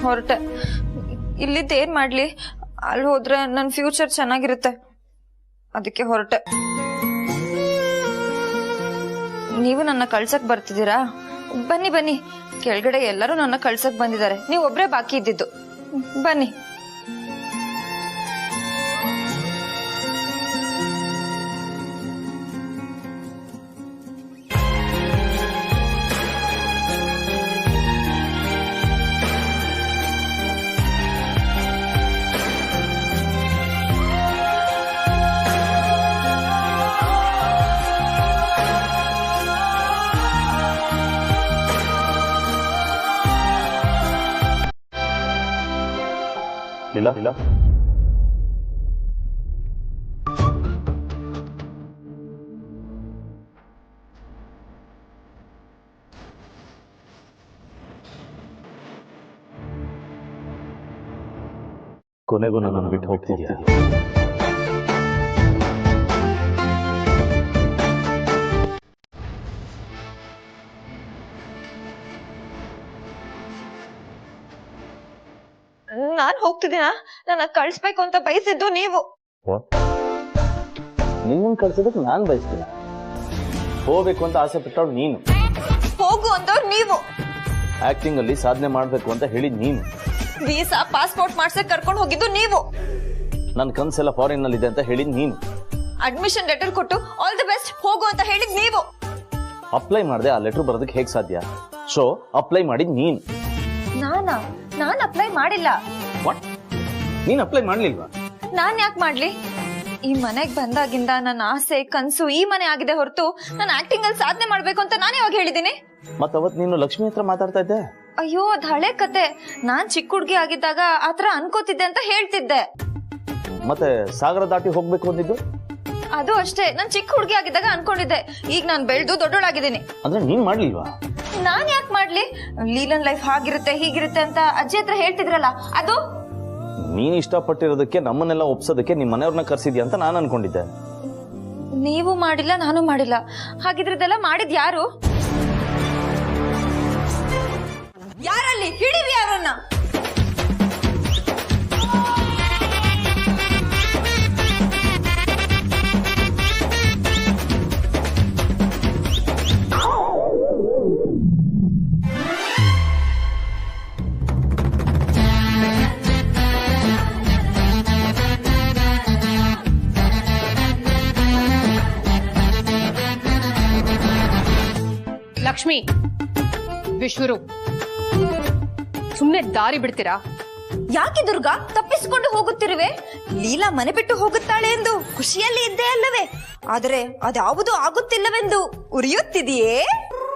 ಹೊರಟೆ. ಇಲ್ಲಿದ್ದ ಏನ್ ಮಾಡ್ಲಿ? ಅಲ್ಲಿ ಹೋದ್ರೆ ನನ್ ಫ್ಯೂಚರ್ ಚೆನ್ನಾಗಿರುತ್ತೆ, ಅದಕ್ಕೆ ಹೊರಟೆ. ನೀವು ನನ್ನ ಕಳ್ಸಕ್ ಬರ್ತಿದ್ದೀರಾ? ಬನ್ನಿ ಬನ್ನಿ, ಕೆಳಗಡೆ ಎಲ್ಲರೂ ನನ್ನ ಕಳ್ಸಕ್ ಬಂದಿದ್ದಾರೆ. ನೀವು ಒಬ್ರೇ ಬಾಕಿ ಇದ್ದಿದ್ದು. ಬನ್ನಿ. ಲೀಲಾ, ಕೊನೆಗೂ ನನ್ನನ್ನು ಬಿಟ್ಟು ಹೋಗ್ತಿದ್ಯಾ? ನಾನ್ ಹೋಗ್ತಿದ್ದೀನ? ನನ್ನ ಕಳ್ಸ್ಬೇಕು ಅಂತ ಬಯಸಿದ್ದು ನೀವು. ನಿನ್ನನ್ನು ಕಳ್ಸೋದಕ್ಕೆ ನಾನ್ ಬಯಸ್ತೀನ? ಹೋಗ್ಬೇಕು ಅಂತ ಆಸೆ ಪಟ್ಟವ್ರು ನೀನು. ಹೋಗು ಅಂದವ್ರು ನೀವು. ಆಕ್ಟಿಂಗ್ ಅಲ್ಲಿ ಸಾಧನೆ ಮಾಡ್ಬೇಕು ಅಂತ ಹೇಳಿದ್ ನೀನು. ವೀಸಾ ಪಾಸ್ಪೋರ್ಟ್ ಮಾಡ್ಸಕ್ ಕರ್ಕೊಂಡು ಹೋಗಿದ್ದು ನೀವು. ನನ್ನ ಕನ್ಸೆಲ್ಲ ಫಾರಿನ್ ನಲ್ಲಿ ಇದೆ ಅಂತ ಹೇಳಿದ್ ನೀನು. ಅಡ್ಮಿಷನ್ ಲೆಟರ್ ಕೊಟ್ಟು ಆಲ್ ದಿ ಬೆಸ್ಟ್ ಹೋಗು ಅಂತ ಹೇಳಿದ್ ನೀವು. ಅಪ್ಲೈ ಮಾಡದೆ ಆ ಲೆಟರ್ ಬರೋದಕ್ಕೆ ಹೇಗ್ ಸಾಧ್ಯ? ಸೊ ಅಪ್ಲೈ ಮಾಡಿದ್ ನೀನು. ನಾನ್ ಅಪ್ಲೈ ಮಾಡಿಲ್ಲ. ನೀನ್ ಅಪ್ಲೈ ಮಾಡ್ಲಿಲ್ವಾ? ನಾನ್ ಯಾಕೆ ಮಾಡ್ಲಿ? ಈ ಮನೆಗ್ ಬಂದಾಗಿಂದ ನನ್ನ ಆಸೆ ಕನ್ಸು ಈ ಮನೆ ಆಗಿದೆ ಹೊರತು ನಾನು ಆಕ್ಟಿಂಗ್ ಅಲ್ಲಿ ಸಾಧನೆ ಮಾಡ್ಬೇಕು ಅಂತ ನಾನು ಯಾವಾಗ ಹೇಳಿದೀನಿ? ಮತ್ತವತ್ ನೀನು ಲಕ್ಷ್ಮಿ ಹತ್ರ ಮಾತಾಡ್ತಾ ಇದ್ದೆ. ಅಯ್ಯೋ, ಅದ್ ಹಳೆ ಕತೆ. ನಾನ್ ಚಿಕ್ಕ ಹುಡ್ಗಿ ಆಗಿದ್ದಾಗ ಆತರ ಅನ್ಕೋತಿದ್ದೆ ಅಂತ ಹೇಳ್ತಿದ್ದೆ. ಮತ್ತೆ ಸಾಗರ ದಾಟಿ ಹೋಗ್ಬೇಕು ಅಂದಿದ್ದು? ಅದು ಅಷ್ಟೇ, ನಾನ್ ಚಿಕ್ಕ ಹುಡ್ಗಿ ಆಗಿದ್ದಾಗ ಅನ್ಕೊಂಡಿದ್ದೆ. ಈಗ ನಾನ್ ಬೆಳೆದು ದೊಡ್ಡೋಳಾಗಿದ್ದೀನಿ. ಅಂದ್ರೆ ನೀನ್ ಮಾಡ್ಲಿಲ್ವಾ? ನಾನ್ ಯಾಕೆ ಮಾಡ್ಲಿ? ಲೀಲನ್ ಲೈಫ್ ಹಾಗಿರುತ್ತೆ ಹೀಗಿರುತ್ತೆ ಅಂತ ಅಜ್ಜಿ ಹತ್ರ ಹೇಳ್ತಿದ್ರಲ್ಲ, ಅದು ನೀನ್ ಇಷ್ಟಪಟ್ಟಿರೋದಕ್ಕೆ ನಮ್ಮನ್ನೆಲ್ಲ ಒಪ್ಸೋದಕ್ಕೆ ನಿಮ್ ಮನೆಯವ್ರನ್ನ ಕರ್ಸಿದ್ಯಾ ಅಂತ ನಾನು ಅನ್ಕೊಂಡಿದ್ದೆ. ನೀವು ಮಾಡಿಲ್ಲ, ನಾನು ಮಾಡಿಲ್ಲ. ಹಾಗಿದ್ರದೆಲ್ಲ ಮಾಡಿದ್ ಯಾರು? ಯಾರಲ್ಲಿ? ಹಿಡಿವಿ ಯಾರನ್ನ? ಲಕ್ಷ್ಮಿ, ವಿಶ್ವರು, ಸುಮ್ನೆ ದಾರಿ ಬಿಡ್ತೀರಾ? ಯಾಕೆ ದುರ್ಗಾ ತಪ್ಪಿಸಿಕೊಂಡು ಹೋಗುತ್ತಿರುವೆ? ಲೀಲಾ ಮನೆ ಬಿಟ್ಟು ಹೋಗುತ್ತಾಳೆ ಎಂದು ಖುಷಿಯಲ್ಲಿ ಇದ್ದೇ ಅಲ್ಲವೇ? ಆದರೆ ಅದ್ಯಾವುದು ಆಗುತ್ತಿಲ್ಲವೆಂದು ಉರಿಯುತ್ತಿದೆಯೇ?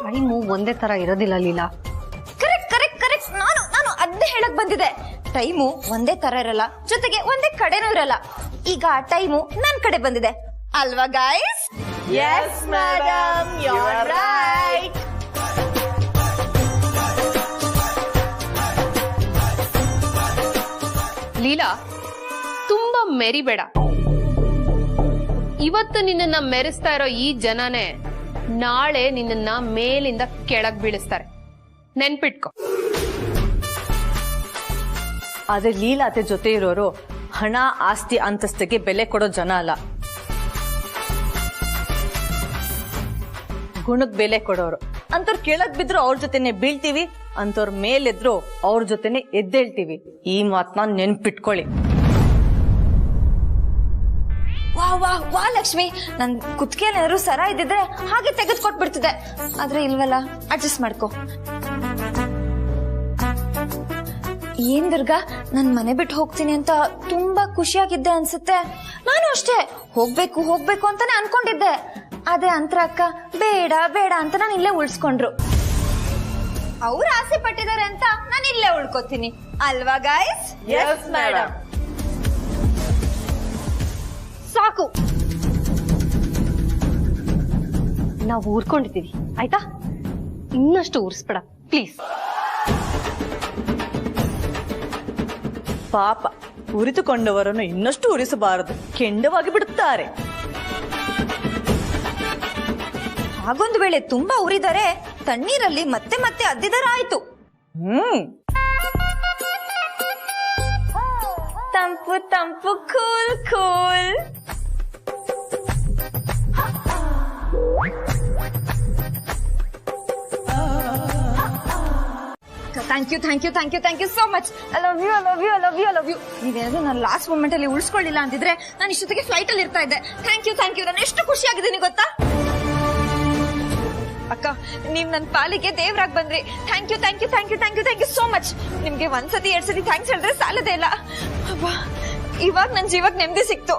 ಟೈಮು ಒಂದೇ ತರ ಇರೋದಿಲ್ಲ ಲೀಲಾ. Correct correct correct. ನಾನು ಅದೇ ಹೇಳಕ್ ಬಂದಿದೆ. ಟೈಮು ಒಂದೇ ತರ ಇರಲ್ಲ, ಜೊತೆಗೆ ಒಂದೇ ಕಡೆನೂ ಇರಲ್ಲ. ಈಗ ಟೈಮು ನನ್ ಕಡೆ ಬಂದಿದೆ ಅಲ್ವಾ guys? Yes, madam, you're right. Leela, ತುಂಬಾ ಮೆರಿಬೇಡ. ಇವತ್ತು ನಿನ್ನನ್ನ ಮೆರೆಸ್ತಾ ಇರೋ ಈ ಜನನೇ ನಾಳೆ ನಿನ್ನನ್ನ ಮೇಲಿಂದ ಕೆಳಗ್ ಬೀಳಿಸ್ತಾರೆ. ನೆನ್ಪಿಟ್ಕೊ. ಆದ್ರೆ ಲೀಲಾತೆ ಜೊತೆ ಇರೋರು ಹಣ ಆಸ್ತಿ ಅಂತಸ್ತಿಗೆ ಬೆಲೆ ಕೊಡೋ ಜನ ಅಲ್ಲ, ಗುಣಕ್ ಬೆಲೆ ಕೊಡೋರು. ಅಂತವ್ರು ಕೆಳಗ್ ಬಿದ್ರು ಅವ್ರ ಜೊತೆನೆ ಬೀಳ್ತೀವಿ, ಅಂತವ್ರ ಮೇಲೆದ್ರು ಅವ್ರ ಜೊತೆನೆ ಎದ್ದೇಳ್ತೀವಿ. ಈ ಮಾತನ್ನ ನೆನ್ಪಿಟ್ಕೊಳ್ಳಿ. ವಾ ವಾ ವಾ ಲಕ್ಷ್ಮಿ, ನನ್ ಕುತ್ತಿಗೆಲ್ಲಾದ್ರು ಸರ ಇದ್ದಿದ್ರೆ ಹಾಗೆ ತೆಗೆದು ಕೊಟ್ಬಿಡ್ತಿದ್ದೆ. ಆದ್ರೆ ಇಲ್ವಲ್ಲ, ಅಡ್ಜಸ್ಟ್ ಮಾಡ್ಕೊ. ಏನ್ ದುರ್ಗಾ, ನನ್ ಮನೆ ಬಿಟ್ಟು ಹೋಗ್ತೀನಿ ಅಂತ ತುಂಬಾ ಖುಷಿಯಾಗಿದ್ದೆ ಅನ್ಸುತ್ತೆ. ನಾನು ಅಷ್ಟೇ ಹೋಗ್ಬೇಕು ಹೋಗ್ಬೇಕು ಅಂತಾನೆ ಅನ್ಕೊಂಡಿದ್ದೆ. ಆದ್ರೆ ಅಂತರ ಅಕ್ಕ ಬೇಡ ಬೇಡ ಅಂತ ನಾನು ಇಲ್ಲೇ ಉಳ್ಸ್ಕೊಂಡ್ರು. ಅವ್ರು ಆಸೆ ಪಟ್ಟಿದ್ದಾರೆ ಅಂತ ನಾನು ಇಲ್ಲೇ ಉಳ್ಕೋತೀನಿ ಅಲ್ವಾ ಗಾಯ್ಸ್? Yes madam. ಸಾಕು, ನಾವು ಊರ್ಕೊಂಡಿದ್ದೀವಿ ಆಯ್ತಾ? ಇನ್ನಷ್ಟು ಊರ್ಸ್ಬೇಡ ಪ್ಲೀಸ್. ಪಾಪ, ಉರಿದುಕೊಂಡವರನ್ನು ಇನ್ನಷ್ಟು ಉರಿಸಬಾರದು, ಕೆಂಡವಾಗಿ ಬಿಡುತ್ತಾರೆ. ಹಾಗೊಂದು ವೇಳೆ ತುಂಬಾ ಉರಿದರೆ ತಣ್ಣೀರಲ್ಲಿ ಮತ್ತೆ ಮತ್ತೆ ಅದ್ದಿದರಾಯ್ತು. ತಂಪು ತಂಪು cool cool. Thank you thank you thank you thank you so much. I love you I love you I love you I love you. ನೀವೇನಾದ್ರೂ ನಾನು ಲಾಸ್ಟ್ ಮೂಮೆಂಟ್ ಅಲ್ಲಿ ಉಳಿಸ್ಕೊಳ್ಳಿಲ್ಲ ಅಂದಿದ್ರೆ ನಾನು ಇಷ್ಟೊತ್ತಿಗೆ ಫ್ಲೈಟ್ ಅಲ್ಲಿ ಇರ್ತಾ ಇದ್ದೆ. Thank you thank you. ನಾನು ಎಷ್ಟು ಖುಷಿಯಾಗಿದ್ದೀನಿ ಗೊತ್ತಾ ಅಕ್ಕ, ನೀವ್ ನನ್ ಪಾಲಿಗೆ ದೇವ್ರಾಗ್ ಬಂದ್ರಿ. Thank you thank you thank you thank you thank you so much. ನಿಮ್ಗೆ ಒಂದ್ಸತಿ ಎರಡ್ ಸತಿ ಥ್ಯಾಂಕ್ಸ್ ಹೇಳಿದ್ರೆ ಸಾಲದೇ ಇಲ್ಲ. ಇವಾಗ ನನ್ ಜೀವಕ್ಕೆ ನೆಮ್ಮದಿ ಸಿಕ್ತು.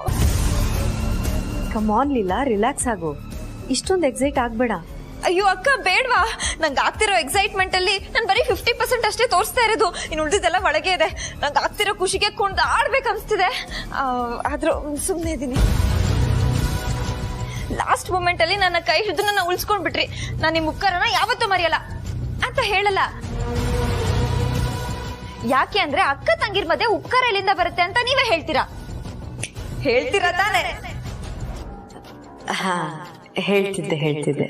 ಕಮಾನ್ ಲೀಲಾ, ರಿಲ್ಯಾಕ್ಸ್ ಆಗು, ಇಷ್ಟೊಂದು ಎಕ್ಸೈಟ್ ಆಗ್ಬೇಡ. ಅಯ್ಯೋ ಅಕ್ಕ ಬೇಡ್ವಾ, ನಂಗೆ ಆಗ್ತಿರೋ ಎಕ್ಸೈಟ್ಮೆಂಟ್ ಅಲ್ಲಿ ನಾನು ಬರೀ 50% ಅಷ್ಟೇ ತೋರಿಸ್ತಾ ಇರೋದು. ಇನ್ನು ಉಳಿದಿದ್ದೆಲ್ಲ ಒಳಗೆ ಇದೆ. ನಂಗೆ ಆಗ್ತಿರೋ ಖುಷಿಗೆ ಕೊಂಡು ಆಡ್ಬೇಕನ್ಸ್ತಿದೆ. ಆದ್ರೂ ಸುಮ್ಮನೆ ಇದೀನಿ. ಲಾಸ್ಟ್ ಮೂಮೆಂಟ್ ಅಲ್ಲಿ ನನ್ನ ಕೈ ಹಿಡಿದು ನನ್ನ ಉಳಿಸ್ಕೊಂಡ್ ಬಿಟ್ರಿ. ನಾನು ನಿಮ್ ಉಪಕಾರನ ಯಾವತ್ತೂ ಮರೆಯಲ್ಲ ಅಂತ ಹೇಳಲ್ಲ. ಯಾಕೆ ಅಂದ್ರೆ ಅಕ್ಕ ತಂಗಿರ್ ಮಧ್ಯೆ ಉಪಕಾರ ಎಲ್ಲಿಂದ ಬರುತ್ತೆ ಅಂತ ನೀವೇ ಹೇಳ್ತೀರಾ ತಾನೇ? ಹೇಳ್ತಿದ್ದೆ.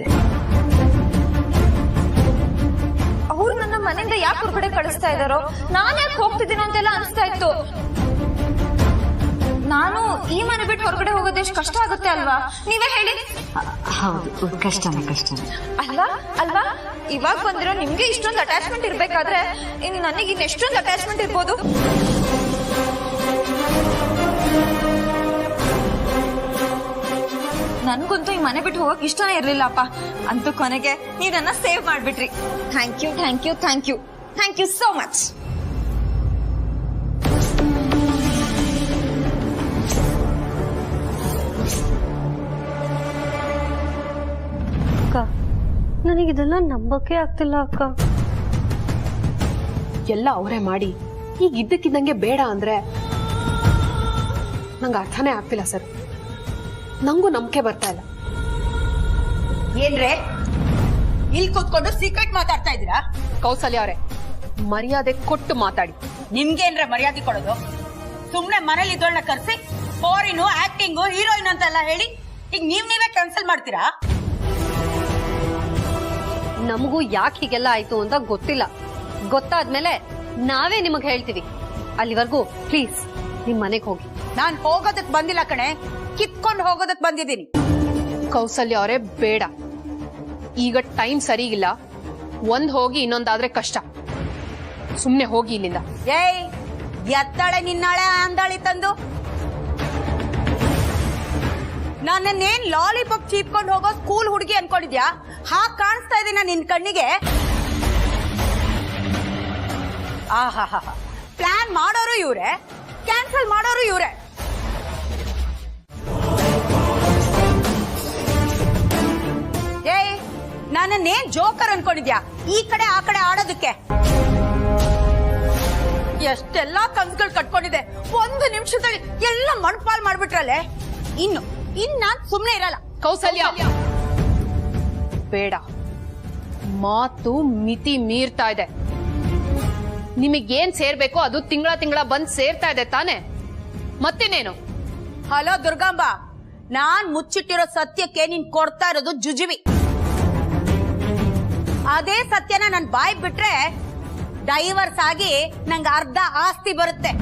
ಅವ್ರು ನನ್ನ ಮನೆಯಿಂದ ಯಾಕೆ ಹೊರಗಡೆ ಕಳಿಸ್ತಾ ಇದಾರೋ, ನಾನ್ ಯಾಕೆ ಹೋಗ್ತಿದ್ದೀನೋ ಅಂತೆಲ್ಲ ಅನಿಸ್ತಾ ಇತ್ತು. ನಾನು ಈ ಮನೆ ಬಿಟ್ಟು ಹೊರಗಡೆ ಹೋಗೋದು ಎಷ್ಟು ಕಷ್ಟ ಆಗುತ್ತೆ ಅಲ್ವಾ? ನೀವೇ ಹೇಳಿ. ಹೌದು, ಕಷ್ಟನೇ ಅಲ್ವಾ ಅಲ್ವಾ? ಇವಾಗ ಬಂದಿರೋ ನಿಮ್ಗೆ ಇಷ್ಟೊಂದು ಅಟ್ಯಾಚ್ಮೆಂಟ್ ಇರ್ಬೇಕಾದ್ರೆ ಇನ್ನು ನನಗೆ ಇನ್ನು ಎಷ್ಟೊಂದು ಅಟ್ಯಾಚ್ಮೆಂಟ್ ಇರ್ಬೋದು. ನನ್ಗಂತೂ ಈ ಮನೆ ಬಿಟ್ಟು ಹೋಗಕ್ ಇಷ್ಟನೇ ಇರ್ಲಿಲ್ಲಪ್ಪ. ಅಂತೂ ಕೊನೆಗೆ ನೀವ್ ನನ್ನ ಸೇವ್ ಮಾಡ್ಬಿಟ್ರಿ. Thank you thank you thank you thank you so much. ಅಕ್ಕ, ನನಗಿದೆಲ್ಲ ನಂಬಕ್ಕೆ ಆಗ್ತಿಲ್ಲ ಅಕ್ಕ. ಎಲ್ಲ ಅವರೇ ಮಾಡಿ ಈಗ ಇದ್ದಕ್ಕಿದ್ದಂಗೆ ಬೇಡ ಅಂದ್ರೆ ನಂಗೆ ಅರ್ಥನೇ ಆಗ್ತಿಲ್ಲ ಸರ್. ನಂಗೂ ನಂಬಿಕೆ ಬರ್ತಾ ಇಲ್ಲ. ಏನ್ರೆ ಇಲ್ಲಿ ಕೂತ್ಕೊಂಡು ಸೀಕ್ರೆಟ್ ಮಾತಾಡ್ತಾ ಇದ್ದೀರಾ? ಕೌಸಲ್ಯ ಅವರೇ, ಮರ್ಯಾದೆ ಕೊಟ್ಟು ಮಾತಾಡಿ. ನಿಮ್ಗೇನ್ರೆ ಮರ್ಯಾದೆ ಕೊಡೋದು? ಸುಮ್ನೆ ಮನೇಲಿ ಇದ್ದೋಳ್ನ ಕರ್ಸಿ ಫಾರಿನು ಆಕ್ಟಿಂಗು ಹೀರೋಯಿನ್ ಅಂತೆಲ್ಲ ಹೇಳಿ ಈಗ ನೀವೇ ಕ್ಯಾನ್ಸಲ್ ಮಾಡ್ತೀರಾ? ನಮಗೂ ಯಾಕೆ ಹೀಗೆಲ್ಲ ಆಯ್ತು ಅಂತ ಗೊತ್ತಿಲ್ಲ. ಗೊತ್ತಾದ್ಮೇಲೆ ನಾವೇ ನಿಮಗ್ ಹೇಳ್ತೀವಿ. ಅಲ್ಲಿವರೆಗೂ ಪ್ಲೀಸ್ ನಿಮ್ ಮನೆಗೆ ಹೋಗಿ. ನಾನ್ ಹೋಗೋದಕ್ ಬಂದಿಲ್ಲ ಕಣೆ, ಕಿತ್ಕೊಂಡು ಹೋಗೋದಕ್ ಬಂದಿದ್ದೀನಿ. ಕೌಸಲ್ಯ ಅವರೇ ಬೇಡ, ಈಗ ಟೈಮ್ ಸರಿ ಇಲ್ಲ. ಒಂದ್ ಹೋಗಿ ಇನ್ನೊಂದಾದ್ರೆ ಕಷ್ಟ. ಸುಮ್ನೆ ಹೋಗಿ ಇಲ್ಲಿಂದ. ಏಯ್, ಎತ್ತಾಳೆ ನಿನ್ನಾಳೆ ಅಂದಾಳಿ ತಂದು ನನ್ನೇನ್ ಲಾಲಿಪಾಪ್ ಚೀಪ್ಕೊಂಡು ಹೋಗೋ ಸ್ಕೂಲ್ ಹುಡುಗಿ ಅನ್ಕೊಂಡಿದ್ಯಾ? ಹಾಗೆ ಕಾಣಿಸ್ತಾ ಇದೀನ ನಿನ್ ಕಣ್ಣಿಗೆ? ಆಹಾ, ಪ್ಲಾನ್ ಮಾಡೋರು ಇವ್ರೆ, ಕ್ಯಾನ್ಸಲ್ ಮಾಡೋರು ಇವ್ರೆ. ಏಯ್, ನನ್ನೇನ್ ಜೋಕರ್ ಅನ್ಕೊಂಡಿದ್ಯಾ ಈ ಕಡೆ ಆ ಕಡೆ ಆಡೋದಕ್ಕೆ? ಎಷ್ಟೆಲ್ಲಾ ಕನ್ಸುಗಳು ಕಟ್ಕೊಂಡಿದೆ, ಒಂದು ನಿಮಿಷದಲ್ಲಿ ಎಲ್ಲ ಮಣ್ಪಾಲ್ ಮಾಡ್ಬಿಟ್ರಲ್ಲೇ. ಇನ್ನು ನಾನ್ ಸುಮ್ನೆ ಇರಲ್ಲ. ಕೌಸಲ್ಯ ಬೇಡ, ಮಾತು ಮಿತಿ ಮೀರ್ತಾ ಇದೆ. ನಿಮಗೇನ್ ಸೇರ್ಬೇಕೋ ಅದು ತಿಂಗಳ ಬಂದ್ ಸೇರ್ತಾ ಇದೆ ತಾನೆ? ಮತ್ತೇನೇನು? ಹಲೋ ದುರ್ಗಾಂಬ, ನಾನ್ ಮುಚ್ಚಿಟ್ಟಿರೋ ಸತ್ಯಕ್ಕೆ ನೀನ್ ಕೊಡ್ತಾ ಇರೋದು ಜುಜುವಿ. ಅದೇ ಸತ್ಯನ ನನ್ ಬಾಯ್ ಬಿಟ್ರೆ ಡೈವರ್ಸ್ ಆಗಿ ನಂಗೆ ಅರ್ಧ ಆಸ್ತಿ ಬರುತ್ತೆ.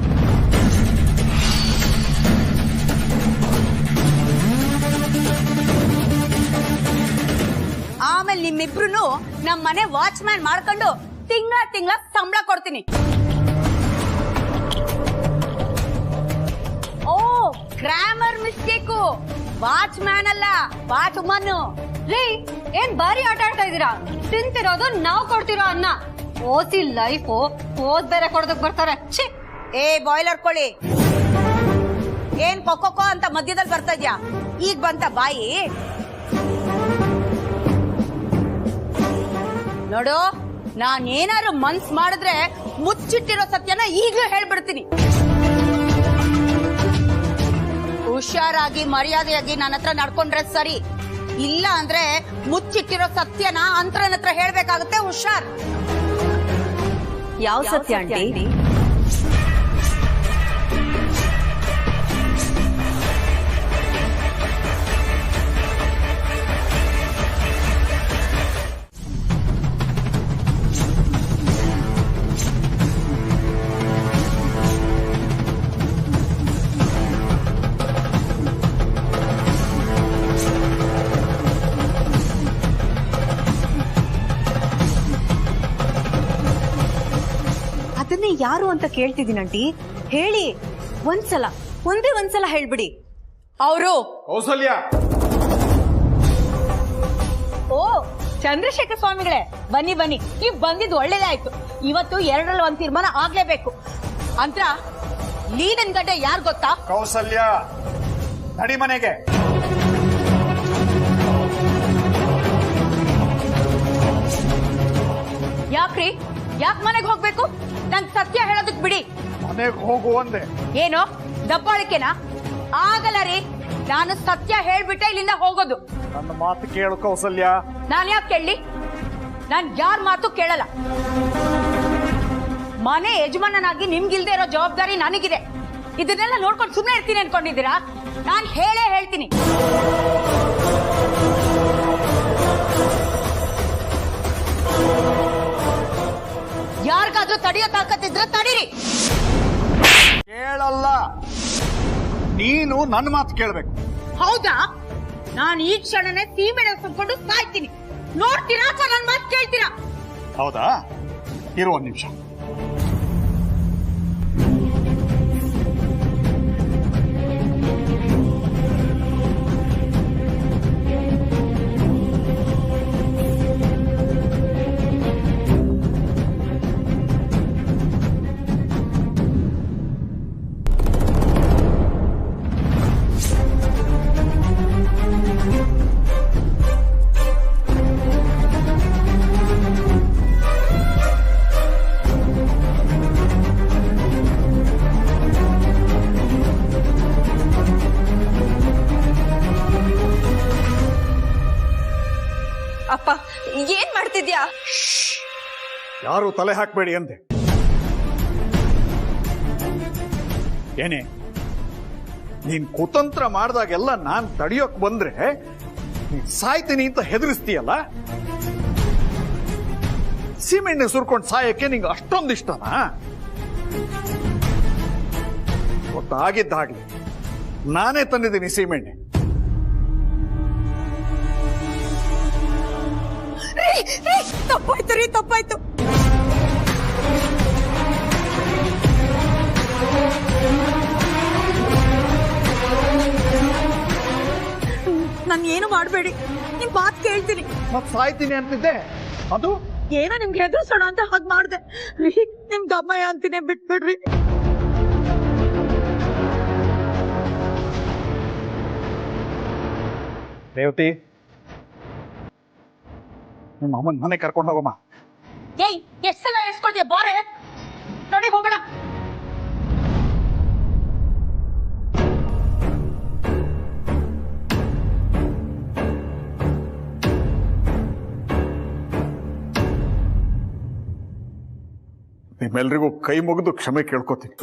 ಆಮೇಲೆ ನಿಮ್ಮಿಬ್ರು ನಮ್ ಮನೆ ವಾಚ್ಮ್ಯಾನ್ ಮಾಡ್ಕೊಂಡು ತಿಂಗಳ ಸಂಬಳ ಕೊಡ್ತೀನಿ. ಓ, ಗ್ರಾಮರ್ ಮಿಸ್ಟೇಕು. ವಾಚ್ಮ್ಯಾನ್ ಅಲ್ಲ, ವಾಚ್ಮನ್. ರೀ, ಏನ್ ಬಾರಿ ಆಟ ಆಡ್ತಾ ಇದೀರಾ? ತಿಂತಿರೋದು ನಾವ್ ಕೊಡ್ತಿರೋ ಅನ್ನ. ಓಸಿ ಲೈಫ್ ಓದ್ ಬೇರೆ ಕೊಡೋದಕ್ ಬರ್ತಾರೆ. ಛೀ! ಏ ಬಾಯ್ಲರ್ ಕೋಳಿ, ಏನ್ ಕೊಕ್ಕೋ ಅಂತ ಮಧ್ಯದಲ್ಲಿ ಬರ್ತಾ ಇದ್ಯಾ? ಈಗ ಬಂತ ಬಾಯಿ. ನೋಡು, ನಾನ್ ಏನಾದ್ರು ಮನ್ಸ್ ಮಾಡಿದ್ರೆ ಮುಚ್ಚಿಟ್ಟಿರೋ ಸತ್ಯನ ಈಗ್ಲೂ ಹೇಳ್ಬಿಡ್ತೀನಿ. ಹುಷಾರಾಗಿ ಮರ್ಯಾದೆಯಾಗಿ ನನ್ನ ಹತ್ರ ನಡ್ಕೊಂಡ್ರೆ ಸರಿ, ಇಲ್ಲ ಅಂದ್ರೆ ಮುಚ್ಚಿಟ್ಟಿರೋ ಸತ್ಯನ ಅಂತರನ ಹತ್ರ ಹೇಳ್ಬೇಕಾಗುತ್ತೆ. ಹುಷಾರ್. ಯಾವ ಸತ್ಯ ಆಂಟಿ? ಅದನ್ನೇ ಯಾರು ಅಂತ ಕೇಳ್ತಿದ್ದೀನಿ ಆಂಟಿ. ಹೇಳಿ, ಒಂದೇ ಒಂದ್ಸಲ ಹೇಳ್ಬಿಡಿ. ಅವರು ಕೌಸಲ್ಯ. ಓ, ಚಂದ್ರಶೇಖರ್ ಸ್ವಾಮಿಗಳೇ, ಬನ್ನಿ ಬನ್ನಿ. ನೀವ್ ಬಂದಿದ್ದು ಒಳ್ಳೇದೇ ಆಯ್ತು. ಇವತ್ತು 2ರಲ್ಲಿ 1 ತೀರ್ಮಾನ ಆಗ್ಲೇಬೇಕು. ಅಂತ ಲೀಲನ್ ಗಡ್ಡೆ ಯಾರು ಗೊತ್ತಾ? ಕೌಸಲ್ಯ, ನಡಿ ಮನೆಗೆ. ಯಾಕ್ರಿ, ಯಾಕೆ ಮನೆಗೆ ಹೋಗ್ಬೇಕು? ನಂಗೆ ಸತ್ಯ ಹೇಳೋದಕ್ ಬಿಡಿ. ಮನೆಗೆ ಹೋಗು ಅಂದೆ. ಏನೋ ದಬ್ಬಾಳಿಕೆನಾ? ಆಗಲ್ಲ ರೀ, ನಾನು ಸತ್ಯ ಹೇಳ್ಬಿಟ್ಟೆ ಇಲ್ಲಿಂದ ಹೋಗೋದು. ನನ್ನ ಮಾತು ಕೇಳು ಕೌಸಲ್ಯ. ನಾನು ಯಾಕೆ ಕೇಳಲಿ? ನಾನ್ ಯಾರ ಮಾತು ಕೇಳಲ್ಲ. ಮನೆ ಯಜಮಾನನಾಗಿ ನಿಮ್ಗಿಲ್ದೇ ಇರೋ ಜವಾಬ್ದಾರಿ ನನಗಿದೆ. ಇದನ್ನೆಲ್ಲ ನೋಡ್ಕೊಂಡು ಸುಮ್ಮನೆ ಇರ್ತೀನಿ ಅನ್ಕೊಂಡಿದ್ದೀರಾ? ನಾನು ಹೇಳೇ ಹೇಳ್ತೀನಿ. ಯಾರಿಗಾದ್ರೂ ತಡೆಯೋ ತಾಕತ್ತಿದ್ರೆ ತಡೀರಿ. ಕೇಳಲ್ಲ, ನೀನು ನನ್ನ ಮಾತು ಕೇಳ್ಬೇಕು. ಹೌದಾ? ನಾನು ಈ ಕ್ಷಣನೇ ಸೀಮೆಣ್ಣೆ ಸುಟ್ಕೊಂಡು ಸಾಯ್ತೀನಿ. ನೋಡ್ತೀರಾ ಅಥವಾ ನನ್ನ ಮಾತು ಕೇಳ್ತೀರಾ? ಹೌದಾ? ಇರು 1 ನಿಮಿಷ. ಅಪ್ಪ, ಏನ್ ಮಾಡ್ತಿದ್ಯಾ? ಯಾರು ತಲೆ ಹಾಕ್ಬೇಡಿ ಅಂದೆ. ಏನೇ, ನೀನ್ ಕುತಂತ್ರ ಮಾಡಿದಾಗೆಲ್ಲ ನಾನ್ ತಡಿಯೋಕ್ ಬಂದ್ರೆ ನೀನ್ ಸಾಯ್ತೀನಿ ಅಂತ ಹೆದರಿಸ್ತೀಯಲ್ಲ? ಸೀಮೆಣ್ಣೆ ಸುರ್ಕೊಂಡು ಸಾಯಕ್ಕೆ ನಿಂಗೆ ಅಷ್ಟೊಂದು ಇಷ್ಟನಾ? ಗೊತ್ತಾಗಿದ್ದಾಗ್ಲಿ ನಾನೇ ತಂದಿದ್ದೀನಿ ಸೀಮೆಣ್ಣೆ. ತಪ್ಪಾಯ್ತು ರೀ, ತಪ್ಪಾಯ್ತು. ನನ್ ಏನು ಮಾಡ್ಬೇಡಿ, ನಿಮ್ ಮಾತ್ ಕೇಳ್ತೀನಿ. ಮತ್ ಸಾಯ್ತೀನಿ ಅಂತಿದ್ದೆ, ಅದು ಏನೋ ನಿಮ್ಗೆ ಹೆದರ್ಸೋಣ ಅಂತ ಹಾಗೆ ಮಾಡ್ದೆ. ನಿಮ್ಗೆ ಅಮ್ಮಯ್ಯ ಅಂತೀನಿ, ಬಿಟ್ಬಿಡ್ರಿ. ರೇವತಿ, ನಿಮ್ಮ ಅಮ್ಮನ ಮನೆ ಕರ್ಕೊಂಡು ಹೋಗಮ್ಮ. ಏಯ್, ಎಷ್ಟ್ ಸಲ ಎಸ್ಕೊಳ್ತೀಯ? ಬಾರೆ ನೋಡಿ ಹೋಗೋಣ. ನಿಮ್ಮೆಲ್ರಿಗೂ ಕೈ ಮುಗಿದು ಕ್ಷಮೆ ಕೇಳ್ಕೊತೀನಿ.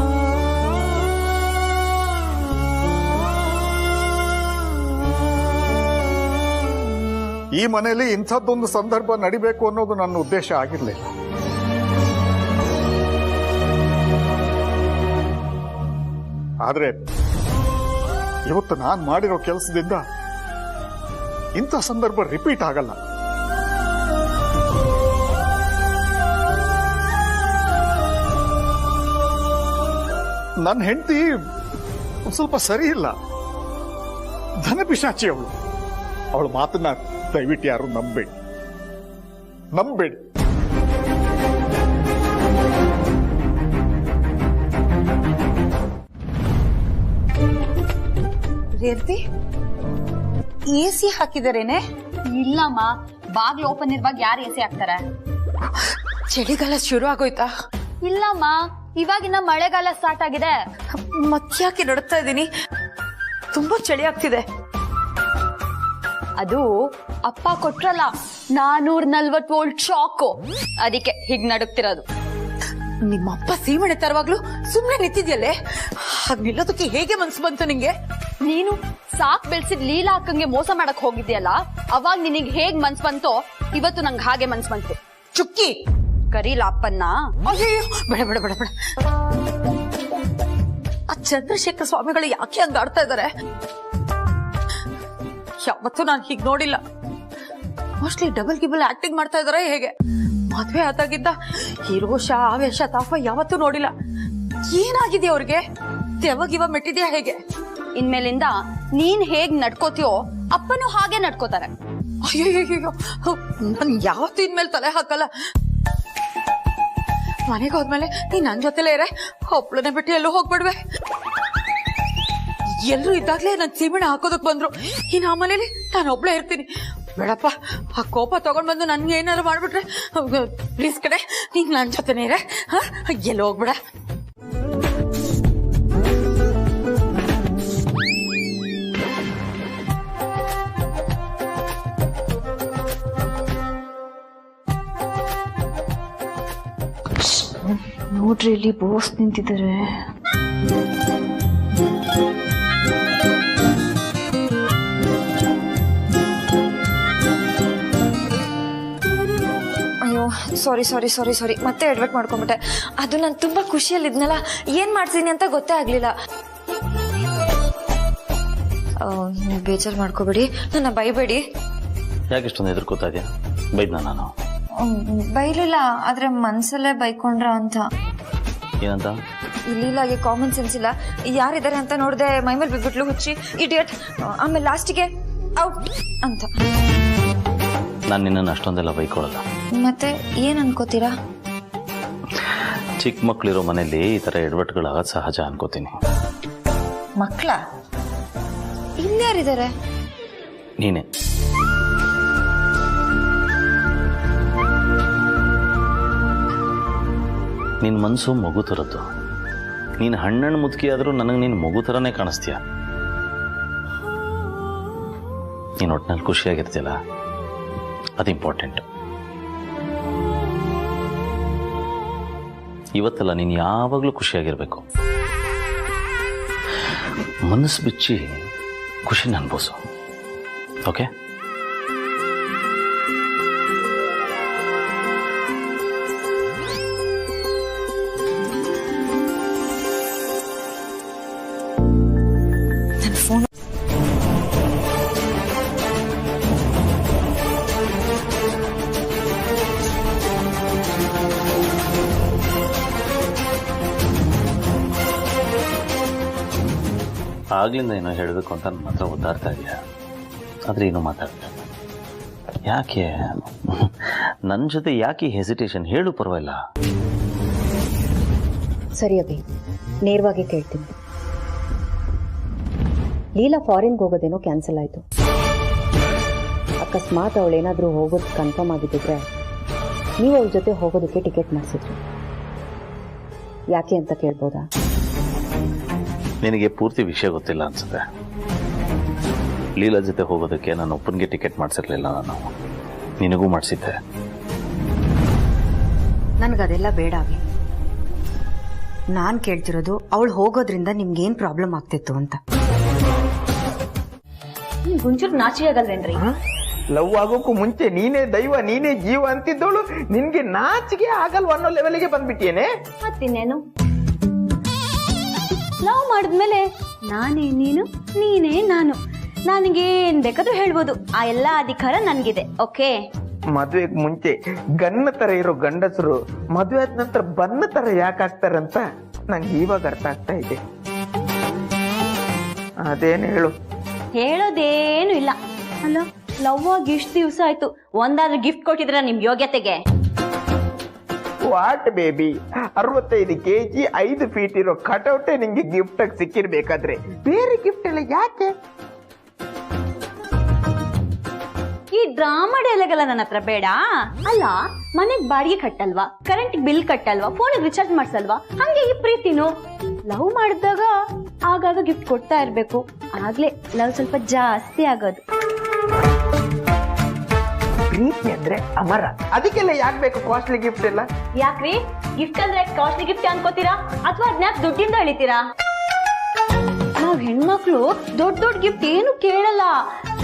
ಈ ಮನೆಯಲ್ಲಿ ಇಂಥದ್ದೊಂದು ಸಂದರ್ಭ ನಡಿಬೇಕು ಅನ್ನೋದು ನನ್ನ ಉದ್ದೇಶ ಆಗಿರ್ಲಿಲ್ಲ. ಆದ್ರೆ ಇವತ್ತು ನಾನು ಮಾಡಿರೋ ಕೆಲಸದಿಂದ ಇಂಥ ಸಂದರ್ಭ ರಿಪೀಟ್ ಆಗಲ್ಲ. ನನ್ನ ಹೆಂಡತಿ ಸ್ವಲ್ಪ ಸರಿ ಇಲ್ಲ, ಧನಪಿಶಾಚಿ ಅವಳು. ಅವಳ ಮಾತನ್ನ ದಯವಿಟ್ಟು ಯಾರು ನಂಬೇಡಿ. ರೇವತಿ, ಎಸಿ ಹಾಕಿದಾರೇನೆ? ಇಲ್ಲಮ್ಮ, ಬಾಗ್ಲು ಓಪನ್ ಇರುವಾಗ ಯಾರು ಎಸಿ ಹಾಕ್ತಾರೆ? ಚಳಿಗಾಲ ಶುರು ಆಗೋಯ್ತಾ? ಇಲ್ಲಮ್ಮ, ಇವಾಗಿನ ಮಳೆಗಾಲ ಸ್ಟಾರ್ಟ್ ಆಗಿದೆ. ಮತ್ತ್ಯಾಕೆ ನಡುತ್ತಾ ಇದ್ದೀನಿ? ತುಂಬಾ ಚಳಿ ಆಗ್ತಿದೆ. ಅದು ಅಪ್ಪ ಕೊಟ್ರಲ್ಲ 440 ವೋಲ್ಟ್ ಶಾಕು, ಅದಕ್ಕೆ ಹೀಗ್ ನಡುಕ್ತಿರೋದು. ನಿಮ್ಮಪ್ಪ ಸೀಮೆಣ್ಣೆ ತರುವಾಗ್ಲೂ ಸುಮ್ನೆ ನಿಂತಿದ್ಯಲ್ಲೇ, ಹಾಗೆ ನಿಲ್ಲೋದಕ್ಕೆ ಹೇಗೆ ಮನ್ಸು ಬಂತು ನಿಂಗೆ? ನೀನು ಸಾಕ್ ಬೆಳ್ಸಿದ್ ಲೀಲಾ ಅಕ್ಕಂಗೆ ಮೋಸ ಮಾಡಕ್ ಹೋಗಿದ್ಯಲ್ಲ, ಅವಾಗ ನಿನಗ್ ಹೇಗ್ ಮನ್ಸ್ ಬಂತೋ ಇವತ್ತು ನಂಗೆ ಹಾಗೆ ಮನ್ಸ್ ಬಂತು. ಚುಕ್ಕಿ ಕರೀಲ ಅಪ್ಪನ್ನ. ಅಯ್ಯೋ, ಬೇಡ ಬೇಡ ಬೇಡ ಬೇಡ. ಆ ಚಂದ್ರಶೇಖರ ಸ್ವಾಮಿಗಳು ಯಾಕೆ ಹಂಗ ಆಡ್ತಾ ಇದಾರೆ? ಯಾವತ್ತೂ ನಾನು ಹೀಗ್ ನೋಡಿಲ್ಲ. ಮೋಸ್ಟ್ಲಿ ಡಬಲ್ ಗಿಬಲ್ ಆಕ್ಟಿಂಗ್ ಮಾಡ್ತಾ ಇದಾರೆ ಹೇಗೆ? ಮದ್ವೆ ಆದಾಗಿದ್ದ ಈ ರೋಷ ಆವೇಶ ತಾಪ ಯಾವತ್ತೂ ನೋಡಿಲ್ಲ. ಏನಾಗಿದೆ ಅವ್ರಿಗೆ? ದೆವ್ವಗಿವ ಮೆಟ್ಟಿದ್ಯಾ ಹೇಗೆ? ಇನ್ಮೇಲಿಂದ ನೀನ್ ಹೇಗ್ ನಡ್ಕೋತೀಯೋ ಅಪ್ಪನೂ ಹಾಗೆ ನಡ್ಕೋತಾರೆ. ಅಯ್ಯೋ, ನನ್ ಯಾವತ್ತೂ ಇನ್ಮೇಲೆ ತಲೆ ಹಾಕಲ್ಲ. ಮನೆಗೆ ಹೋದ್ಮೇಲೆ ನೀ ನನ್ ಜೊತೆಲೇ ಇರೆ, ಒಬ್ಳನೆ ಬಿಟ್ಟು ಎಲ್ಲೂ ಹೋಗ್ಬಿಡ್ವೆ. ಎಲ್ರು ಇದ್ದಾಗ್ಲೇ ನನ್ ಸೀಮೆಣ್ಣೆ ಹಾಕೋದಕ್ ಬಂದ್ರು, ಇನ್ ಆ ಮನೇಲಿ ನಾನು ಒಬ್ಳೇ ಇರ್ತೀನಿ. ಬೇಡಪ್ಪ, ಆ ಕೋಪ ತಗೊಂಡ್ ಬಂದು ನನ್ಗೆ ಏನಾರು ಮಾಡ್ಬಿಟ್ರೆ ಪ್ಲೀಸ್ ಕಡೆ ನೀನ್ ನನ್ ಜೊತೆನೇ ಇರೆ, ಎಲ್ಲ ಹೋಗ್ಬಿಡ. ನೋಡ್ರಿ, ಇಲ್ಲಿ ಬೋಸ್ ನಿಂತಿದ್ದಾರೆ. ಅಯ್ಯೋ, ಸಾರಿ ಮತ್ತೆ ಅಡ್ವರ್ಟ್ ಮಾಡ್ಕೊಂಡ್ಬಿಟ್ಟೆ. ಅದು ನಾನು ತುಂಬಾ ಖುಷಿಯಲ್ಲಿದ್ನಲ್ಲ, ಏನ್ ಮಾಡ್ತೀನಿ ಅಂತ ಗೊತ್ತೇ ಆಗ್ಲಿಲ್ಲ. ಬೇಜಾರು ಮಾಡ್ಕೋಬೇಡಿ, ನನ್ನ ಬೈಬೇಡಿ. ಯಾಕೆ ಇಷ್ಟೊಂದು ಎದುರ್ಕೋತಾ ಇದೆಯಾ? ಬೈದ್ನ ನಾನು? ಬೈಲಿಲ್ಲ, ಆದ್ರೆ ಮನ್ಸಲ್ಲೇ ಬೈಕೊಂಡ್ರ ಅಂತ. ಏನಂತ? ಇಲ್ಲಿಲ್ಲಾಗೆ ಕಾಮನ್ ಸೆನ್ಸ್ ಇಲ್ಲ. ಯಾರಿದ್ದಾರೆ ಅಂತ ನೋಡ್ದೆ ಮೈಮೇಲೆ ಬಿಟ್ಬಿಟ್ಲು, ಹುಚ್ಚಿ ಇಡಿಯಟ್. ಆಮೇಲೆ ಲಾಸ್ಟಿಗೆ ಔಟ್ ಅಂತ. ನಾನು ನಿನ್ನನ್ನು ಅಷ್ಟೊಂದೆಲ್ಲ ಬೈಕೊಳ್ಳಲ್ಲ. ಮತ್ತೆ ಏನ್ ಅನ್ಕೋತೀರಾ? ಚಿಕ್ಕ ಮಕ್ಕಳಿರೋ ಮನೇಲಿ ಈ ತರ ಎಡವಟ್ಟುಗಳಾಗೋದು ಸಹಜ ಅನ್ಕೋತೀನಿ. ಮಕ್ಕಳ ಇನ್ಯಾರಿದ್ದಾರೆ? ನೀನೆ. ನಿನ್ನ ಮನಸ್ಸು ಮಗು ಥರದ್ದು. ನೀನು ಹಣ್ಣಣ್ಣು ಮುದುಕಿ ಆದರೂ ನನಗೆ ನೀನು ಮಗು ಥರನೇ ಕಾಣಿಸ್ತೀಯ. ನೀನು ಒಟ್ಟಿನಲ್ಲಿ ಖುಷಿಯಾಗಿರ್ತೀಯಲ್ಲ, ಅದು ಇಂಪಾರ್ಟೆಂಟ್. ಇವತ್ತಲ್ಲ, ನೀನು ಯಾವಾಗಲೂ ಖುಷಿಯಾಗಿರ್ಬೇಕು. ಮನಸ್ಸು ಬಿಚ್ಚಿ ಖುಷಿನ ಅನ್ಭವಿಸು. ಓಕೆ? ಆಗ್ಲಿಂದ ಏನೋ ಹೇಳಬೇಕು ಅಂತ ನನ್ನ ಹತ್ರ ಒದ್ದಾಡ್ತಾ ಇದೆಯಾ? ಆದರೆ ಏನೋ ಮಾತಾಡ್ತಾ ಯಾಕೆ? ನನ್ನ ಜೊತೆ ಯಾಕೆ ಹೆಸಿಟೇಷನ್? ಹೇಳು, ಪರವಾಗಿಲ್ಲ. ಸರಿ ಅಭಿ, ನೇರವಾಗಿ ಕೇಳ್ತೀನಿ. ಲೀಲಾ ಫಾರಿನ್ಗೆ ಹೋಗೋದೇನೋ ಕ್ಯಾನ್ಸಲ್ ಆಯಿತು. ಅಕಸ್ಮಾತ್ ಅವಳೇನಾದರೂ ಹೋಗೋದು ಕನ್ಫರ್ಮ್ ಆಗಿದ್ದಿದ್ರೆ ನೀವು ಅವಳ ಜೊತೆ ಹೋಗೋದಕ್ಕೆ ಟಿಕೆಟ್ ಮಾಡಿಸಿದ್ರು. ಯಾಕೆ ಅಂತ ಕೇಳ್ಬೋದಾ? ನಿನಗೆ ಪೂರ್ತಿ ವಿಷಯ ಗೊತ್ತಿಲ್ಲ ಅನ್ಸುತ್ತೆ. ಲೀಲಾ ಜೊತೆ ಹೋಗೋದಕ್ಕೆ ನಾನು ಒಪ್ಪನಿಗೆ ಟಿಕೆಟ್ ಮಾಡಿಸಿರ್ಲಿಲ್ಲ, ನಾನು ನಿನಗೂ ಮಾಡಿಸಿದ್ದೆ. ನನಗದೆಲ್ಲ ಬೇಡ ಅಭಿ. ನಾನು ಕೇಳ್ತಿರೋದು ಅವಳು ಹೋಗೋದ್ರಿಂದ ನಿಮ್ಗೇನು ಪ್ರಾಬ್ಲಮ್ ಆಗ್ತಿತ್ತು ಅಂತ. ಗುಂಚೂರು ನಾಚಿ ಆಗಲ್ವೇನ್ರಿ? ಲವ್ ಆಗೋಕ್ಕೂ ಮುಂಚೆ ನೀನೇ ದೈವ, ನೀನೇ ಜೀವ ಅಂತಿದ್ದವಳು ನಿನ್ಗೆ ನಾಚಿಗೆ ಆಗಲ್ವ ಅನ್ನೋ ಲೆವೆಲ್ಗೆ ಬಂದ್ಬಿಟ್ಟೇನೆ. ಮತ್ತಿನ್ನೇನು? ಲವ್ ಮಾಡಿದ್ಮೇಲೆ ನಾನೇ ನೀನು ನೀನೇ ನಾನು, ನನಗೇನ್ ಬೇಕಾದ್ರೂ ಹೇಳ್ಬೋದು, ಆ ಎಲ್ಲ ಅಧಿಕಾರ ನನ್ಗಿದೆ. ಓಕೆ, ಮದುವೆಗೆ ಮುಂಚೆ ಗನ್ನ ತರ ಇರೋ ಗಂಡಸರು ಮದುವೆ ಆದ ನಂತರ ಬನ್ನ ತರ ಯಾಕೆ ಆಗ್ತಾರಂತ ನಂಗೆ ಇವಾಗ ಅರ್ಥ ಆಗ್ತಾ ಇದೆ. ಅದೇನು ಹೇಳು? ಹೇಳೋದೇನು ಇಲ್ಲ. ಅಲ್ಲ, ಲವ್ ಆಗಿ ಇಷ್ಟು ದಿವಸ ಆಯ್ತು, ಒಂದಾದ್ರೂ ಗಿಫ್ಟ್ ಕೊಟ್ಟಿದ್ರ ನಿಮ್ ಯೋಗ್ಯತೆಗೆ? ವಾಟ್ ಬೇಬಿ, 65 kg 5 ಫೀಟ್ ಇರೋ ಕಟೌಟೇ ನಿಂಗೆ ಗಿಫ್ಟ್ ಆಗಿ ಸಿಕ್ಕಿರ್ಬೇಕಾದ್ರೆ ಬೇರೆ ಗಿಫ್ಟ್ ಎಲ್ಲ ಯಾಕೆ? ಈ ಡ್ರಾಮಾ ಡೈಲಾಗ್ ನನ್ನ ಹತ್ರ ಬೇಡ. ಅಲ್ಲ, ಮನೆಗ್ ಬಾಡಿಗೆ ಕಟ್ಟಲ್ವಾ, ಕರೆಂಟ್ ಬಿಲ್ ಕಟ್ಟಲ್ವಾ, ಫೋನ್ ರಿಚಾರ್ಜ್ ಮಾಡ್ಸಲ್ವಾ? ಹಂಗೆ ಈ ಪ್ರೀತಿನು ಲವ್ ಮಾಡಿದಾಗ ಆಗಾಗ ಗಿಫ್ಟ್ ಕೊಡ್ತಾ ಇರ್ಬೇಕು, ಆಗ್ಲೇ ಲವ್ ಸ್ವಲ್ಪ ಜಾಸ್ತಿ ಆಗೋದು. ಪ್ರೀತಿ ಅಂದ್ರೆ ಅಮರ, ಅದಕ್ಕೆಲ್ಲ ಯಾಕೆ ಬೇಕು ಕಾಸ್ಟ್ಲಿ ಗಿಫ್ಟ್ ಎಲ್ಲ? ಯಾಕ್ರಿ ಗಿಫ್ಟ್ ಅಂದ್ರೆ ಕಾಸ್ಟ್ಲಿ ಗಿಫ್ಟ್ ಅನ್ಕೋತೀರಾ ಅಥವಾ ಅದ್ನ ದುಡ್ಡಿಂದ ಅಳಿತೀರಾ? ನಾವ್ ಹೆಣ್ಮಕ್ಳು ದೊಡ್ಡ ದೊಡ್ಡ ಗಿಫ್ಟ್ ಏನು ಕೇಳಲ್ಲ.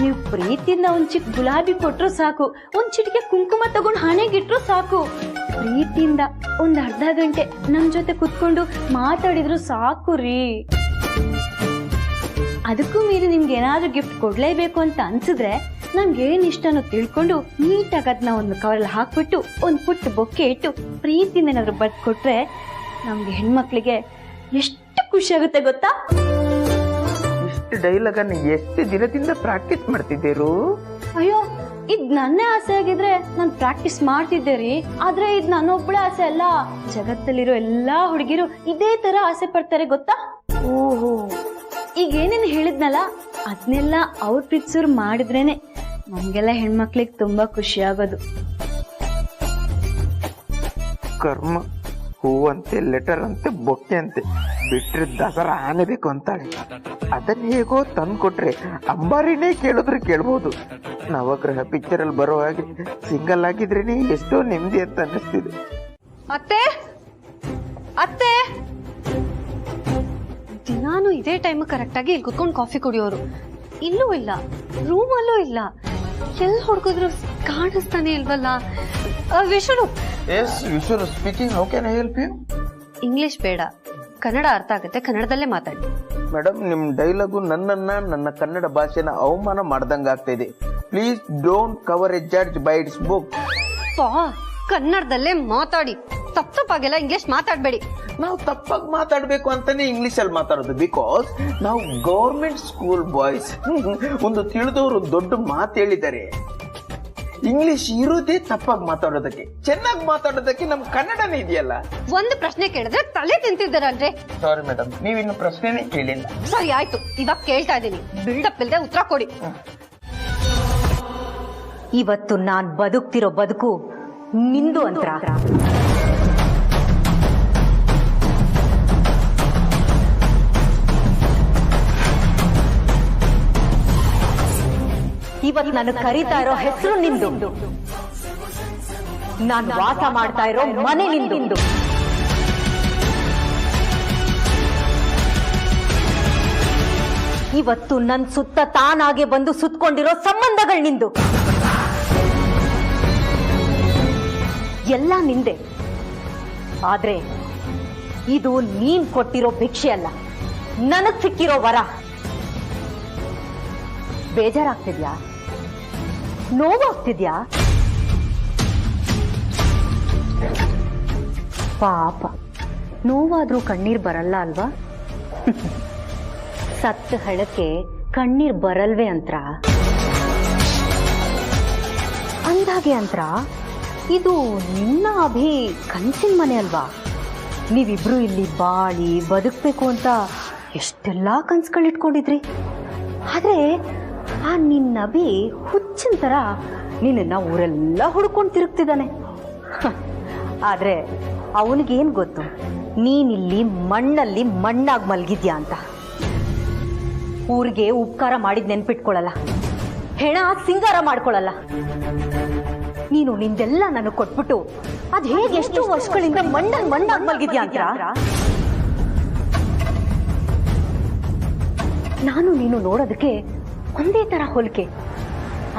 ನೀವು ಪ್ರೀತಿಯಿಂದ ಒಂದ್ ಚಿಕ್ಕ ಗುಲಾಬಿ ಕೊಟ್ರು ಸಾಕು, ಒಂದ್ ಚಿಟಿಕೆ ಕುಂಕುಮ ತಗೊಂಡ್ ಹಣೆಗಿಟ್ರು ಸಾಕು. ಪ್ರೀತಿಯಿಂದ ಒಂದ್ ಅರ್ಧ ಗಂಟೆ ನಮ್ ಜೊತೆ ಕುತ್ಕೊಂಡು ಮಾತಾಡಿದ್ರು ಸಾಕು ರೀ. ಅದಕ್ಕೂ ಮೀರಿ ನಿಮ್ಗೆ ಏನಾದ್ರೂ ಗಿಫ್ಟ್ ಕೊಡ್ಲೇಬೇಕು ಅಂತ ಅನ್ಸಿದ್ರೆ ನಮ್ಗೆ ಏನ್ ಇಷ್ಟನೋ ತಿಳ್ಕೊಂಡು ನೀಟಾಗಿ ಅದನ್ನ ಒಂದು ಕವರಲ್ಲಿ ಹಾಕ್ಬಿಟ್ಟು ಒಂದ್ ಪುಟ್ಟ ಬೊಕ್ಕೆ ಇಟ್ಟು ಪ್ರೀತಿಯಿಂದ ಏನಾದ್ರು ಬರ್ದ್ ಕೊಟ್ರೆ ನಮ್ಗೆ ಹೆಣ್ಮಕ್ಳಿಗೆ ಎಷ್ಟು ಖುಷಿ ಆಗುತ್ತೆ ಗೊತ್ತಾ? ಇಷ್ಟು ಡೈಲಾಗ್ ಅನ್ನು ಎಷ್ಟು ದಿನದಿಂದ ಪ್ರಾಕ್ಟೀಸ್ ಮಾಡ್ತಿದ್ದೀರು? ಅಯ್ಯೋ, ಇದ್ ನನ್ನೇ ಆಸೆ ಆಗಿದ್ರೆ ನಾನ್ ಪ್ರಾಕ್ಟೀಸ್ ಮಾಡ್ತಿದ್ದೆ ರೀ. ಆದ್ರೆ ಇದ್ ನನ್ನೊಬ್ಬಳೆ ಆಸೆ ಅಲ್ಲ, ಜಗತ್ತಲ್ಲಿರೋ ಎಲ್ಲಾ ಹುಡುಗಿರು ಇದೇ ತರ ಆಸೆ ಪಡ್ತಾರೆ ಗೊತ್ತಾ? ಓಹೋ, ಈಗ ಏನೇನು ಹೇಳಿದ್ನಲ್ಲ ಅದನ್ನೆಲ್ಲ ಅವ್ರ ಪ್ರೀತಿಸೋರು ಮಾಡಿದ್ರೇನೆ ನಮ್ಗೆಲ್ಲ ಹೆಣ್ಮಕ್ಳಿಗೆ ತುಂಬಾ ಖುಷಿ ಆಗೋದು. ಕರ್ಮ, ಹೂವಂತೆ, ಲೆಟರ್ ಅಂತೆ, ಬೊಕ್ಕೆ ಅಂತೆ, ಬಿಟ್ರೆ ದಸರಾ ಆನೆ ಬೇಕು ಅಂತಾಳೆ. ಅದನ್ನ ಹೇಗೋ ತಂದ್ಕೊಟ್ರೆ ಅಂಬಾರಿನೇ ಕೇಳಿದ್ರೆ ಕೇಳ್ಬೋದು. ನವಗ್ರಹ ಪಿಕ್ಚರ್ ಅಲ್ಲಿ ಬರೋ ಹಾಗೆ ಸಿಂಗಲ್ ಆಗಿದ್ರೇನೆ ಎಷ್ಟೋ ನೆಮ್ಮದಿ ಅಂತ ಅನ್ನಿಸ್ತಿದೆ. ಅತ್ತೆ ಅತ್ತೆ, ದಿನಾನು ಇದೇ ಟೈಮ್ ಕರೆಕ್ಟ್ ಆಗಿ ಇಲ್ಲಿ ಕುತ್ಕೊಂಡು ಕಾಫಿ ಕುಡಿಯೋರು. ಇಲ್ಲೂ ಇಲ್ಲ, ರೂಮಲ್ಲೂ ಇಲ್ಲ, ಎಲ್ಲಿ ಹುಡುಕಿದ್ರು ಕಾಣಿಸ್ತಾನೆ ಇಲ್ವಲ್ಲ. ವಿಶ್ವನು speaking, how can I help you? English ಬೇಡ, ಕನ್ನಡ ಅರ್ಥ ಆಗುತ್ತೆ, ಕನ್ನಡದಲ್ಲೇ ಮಾತಾಡಿ. ಮೇಡಮ್, ನಿಮ್ ಡೈಲಾಗು ನನ್ನ ಕನ್ನಡ ಭಾಷೆನ ಅವಮಾನ ಮಾಡ್ದಂಗ ಆಗ್ತಾ ಇದೆ. Please don't cover A judge by it's book. ಕನ್ನಡದಲ್ಲೇ ಮಾತಾಡಿ, ತಪ್ಪಾಗೆಲ್ಲ ಇಂಗ್ಲಿಷ್ ಮಾತಾಡ್ಬೇಡಿ. ನಾವು ತಪ್ಪಾಗಿ ಮಾತಾಡ್ಬೇಕು ಅಂತಾನೆ ಇಂಗ್ಲಿಷ್ ಅಲ್ಲಿ ಮಾತಾಡೋದು, ಬಿಕಾಸ್ ನಾವು ಗೌರ್ಮೆಂಟ್ ಸ್ಕೂಲ್ ಬಾಯ್ಸ್. ಒಂದು ತಿಳಿದವರು ದೊಡ್ಡ ಮಾತು ಹೇಳಿದ್ದಾರೆ, ಇಂಗ್ಲಿಷ್ ಇರೋದೇ ತಪ್ಪಾಗಿ ಮಾತಾಡೋದಕ್ಕೆ, ಚೆನ್ನಾಗಿ ಮಾತಾಡೋದಕ್ಕೆ ನಮ್ ಕನ್ನಡನೇ ಇದೆಯಲ್ಲ. ಒಂದು ಪ್ರಶ್ನೆ ಕೇಳಿದ್ರೆ ತಲೆ ತಿಂತಿದ್ದಾರಲ್ರಿ. ಸಾರಿ ಮೇಡಮ್, ನೀವಿನ್ನು ಪ್ರಶ್ನೆನೇ ಕೇಳಿಲ್ಲ. ಸರಿ ಆಯ್ತು, ಇವಾಗ ಕೇಳ್ತಾ ಇದ್ದೀನಿ, ಬಿಲ್ಡಪ್ ಇಲ್ಲದೆ ಉತ್ತರ ಕೊಡಿ. ಇವತ್ತು ನಾನ್ ಬದುಕ್ತಿರೋ ಬದುಕು ನಿಂದು ಅಂತ. ಇವತ್ತು ನಾನು ಕರೀತಾ ಇರೋ ಹೆಸರು ನಿಂದು, ನಾನು ವಾಸ ಮಾಡ್ತಾ ಇರೋ ಮನೆ ನಿಂದು. ಇವತ್ತು ನನ್ ಸುತ್ತ ತಾನಾಗೆ ಬಂದು ಸುತ್ಕೊಂಡಿರೋ ಸಂಬಂಧಗಳು ನಿಂದು. ಎಲ್ಲ ನಿಂದೆ. ಆದ್ರೆ ಇದು ನೀನ್ ಕೊಟ್ಟಿರೋ ಭಿಕ್ಷೆ ಅಲ್ಲ, ನನಗ್ ಸಿಕ್ಕಿರೋ ವರ. ಬೇಜಾರಾಗ್ತಿದ್ಯಾ? ನೋವಾಗ್ತಿದ್ಯಾ? ಪಾಪ, ನೋವಾದ್ರೂ ಕಣ್ಣೀರ್ ಬರಲ್ಲ ಅಲ್ವಾ? ಸತ್ತ ಹಳಕ್ಕೆ ಕಣ್ಣೀರ್ ಬರಲ್ವೇ ಅಂತ್ರ? ಅಂದಾಗೆ ಅಂತ್ರ ಇದು ನಿನ್ನ ಅಭಿ ಕನ್ಸಿನ ಮನೆ ಅಲ್ವಾ? ನೀವಿಬ್ರು ಇಲ್ಲಿ ಬಾಳಿ ಬದುಕ್ಬೇಕು ಅಂತ ಎಷ್ಟೆಲ್ಲಾ ಕನ್ಸ್ಗಳಿಟ್ಕೊಂಡಿದ್ರಿ. ಆದ್ರೆ ಆ ನಿನ್ನ ಅಭಿ ಹುಚ್ಚಿನ ತರ ನಿನ್ನ ಊರೆಲ್ಲ ಹುಡ್ಕೊಂಡು ತಿರುಗ್ತಿದ್ದಾನೆ. ಆದ್ರೆ ಅವನಿಗೇನ್ ಗೊತ್ತು ನೀನಿಲ್ಲಿ ಮಣ್ಣಲ್ಲಿ ಮಣ್ಣಾಗಿ ಮಲ್ಗಿದ್ಯಾ ಅಂತ. ಊರಿಗೆ ಉಪಕಾರ ಮಾಡಿದ್ ನೆನ್ಪಿಟ್ಕೊಳ್ಳಲ್ಲ, ಹೆಣ ಸಿಂಗಾರ ಮಾಡ್ಕೊಳ್ಳಲ್ಲ. ನೀನು ನಿಂದೆಲ್ಲ ನನಗೆ ಕೊಟ್ಬಿಟ್ಟು ಅದ್ ಹೇಗೆ ಎಷ್ಟು ವರ್ಷಗಳಿಂದ ಮಣ್ಣಾಗಿ ಮಲ್ಗಿದ್ಯಾ ಅಂತ. ನಾನು ನೀನು ನೋಡೋದಕ್ಕೆ ಒಂದೇ ತರ ಹೋಲಿಕೆ,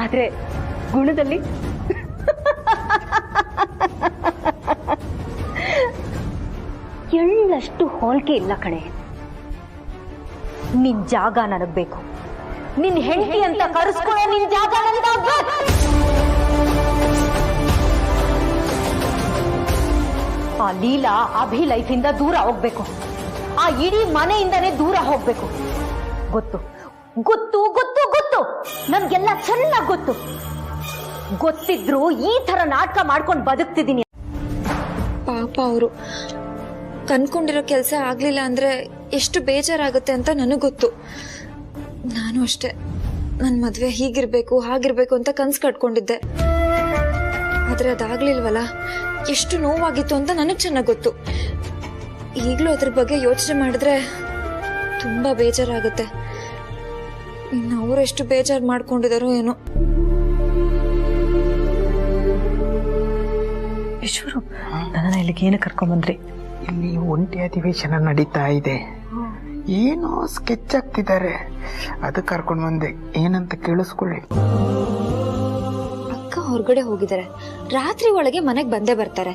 ಆದ್ರೆ ಗುಣದಲ್ಲಿ ಎಳ್ಳಷ್ಟು ಹೋಲಿಕೆ ಇಲ್ಲ ಕಣೆ. ನಿನ್ ಜಾಗ ನನಗ್ ಬೇಕು. ನಿನ್ ಹೆಂಡತಿ ಅಂತ ಕರೆಸ್ಕೊಳ್ಳೋ ನಿನ್ ಜಾಗ ನನಗಾಗ್ಬೇಕು. ಆ ಲೀಲಾ ಅಭಿ ಲೈಫಿಂದ ದೂರ ಹೋಗ್ಬೇಕು. ಆ ಇಡೀ ಮನೆಯಿಂದಾನೇ ದೂರ ಹೋಗ್ಬೇಕು. ಗೊತ್ತು ಗೊತ್ತು ಗೊತ್ತು ಗೊತ್ತು, ನನ್ಗೆಲ್ಲ ಚೆನ್ನಾಗಿ ಗೊತ್ತು. ಗೊತ್ತಿದ್ರು ಈ ತರ ನಾಟಕ ಮಾಡ್ಕೊಂಡು ಬದುಕ್ತಿದ್ದೀನಿ. ಪಾಪ ಅವರು ಕನ್ಕೊಂಡಿರೋ ಕೆಲಸ ಆಗ್ಲಿಲ್ಲ ಅಂದ್ರೆ ಎಷ್ಟು ಬೇಜಾರಾಗುತ್ತೆ ಅಂತ ನನಗ್ ಗೊತ್ತು. ನಾನು ಅಷ್ಟೇ ನನ್ ಮದ್ವೆ ಹೀಗಿರ್ಬೇಕು ಹಾಗಿರ್ಬೇಕು ಅಂತ ಕನ್ಸ್ ಕಟ್ಕೊಂಡಿದ್ದೆ. ಆದ್ರೆ ಅದಾಗ್ಲಿಲ್ವಲ್ಲ, ಎಷ್ಟು ನೋವಾಗಿತ್ತು ಅಂತ ನನಗ್ ಚೆನ್ನಾಗ್ ಗೊತ್ತು. ಈಗ್ಲೂ ಅದ್ರ ಬಗ್ಗೆ ಯೋಚನೆ ಮಾಡಿದ್ರೆ ತುಂಬಾ ಬೇಜಾರಾಗುತ್ತೆ. ಇನ್ನು ಅವ್ರು ಎಷ್ಟು ಬೇಜಾರು ಮಾಡ್ಕೊಂಡಿದಾರೋ ಏನೋ. ಈಶ್ವರು, ನನ್ನ ಇಲ್ಲಿಗೆ ಏನು ಕರ್ಕೊಂಡ್ಬಂದ್ರಿ? ಇಲ್ಲಿ ಒಂಟಿ ಅಧಿವೇಶನ ನಡೀತಾ ಇದೆ, ಏನೋ ಸ್ಕೆಚ್ ಆಗ್ತಿದ್ದಾರೆ, ಅದು ಕರ್ಕೊಂಡು ಬಂದೆ. ಏನಂತ ಕೇಳಿಸ್ಕೊಳ್ಳಿ. ಅಕ್ಕ ಹೊರಗಡೆ ಹೋಗಿದ್ದಾರೆ, ರಾತ್ರಿ ಒಳಗೆ ಮನೆಗೆ ಬಂದೇ ಬರ್ತಾರೆ.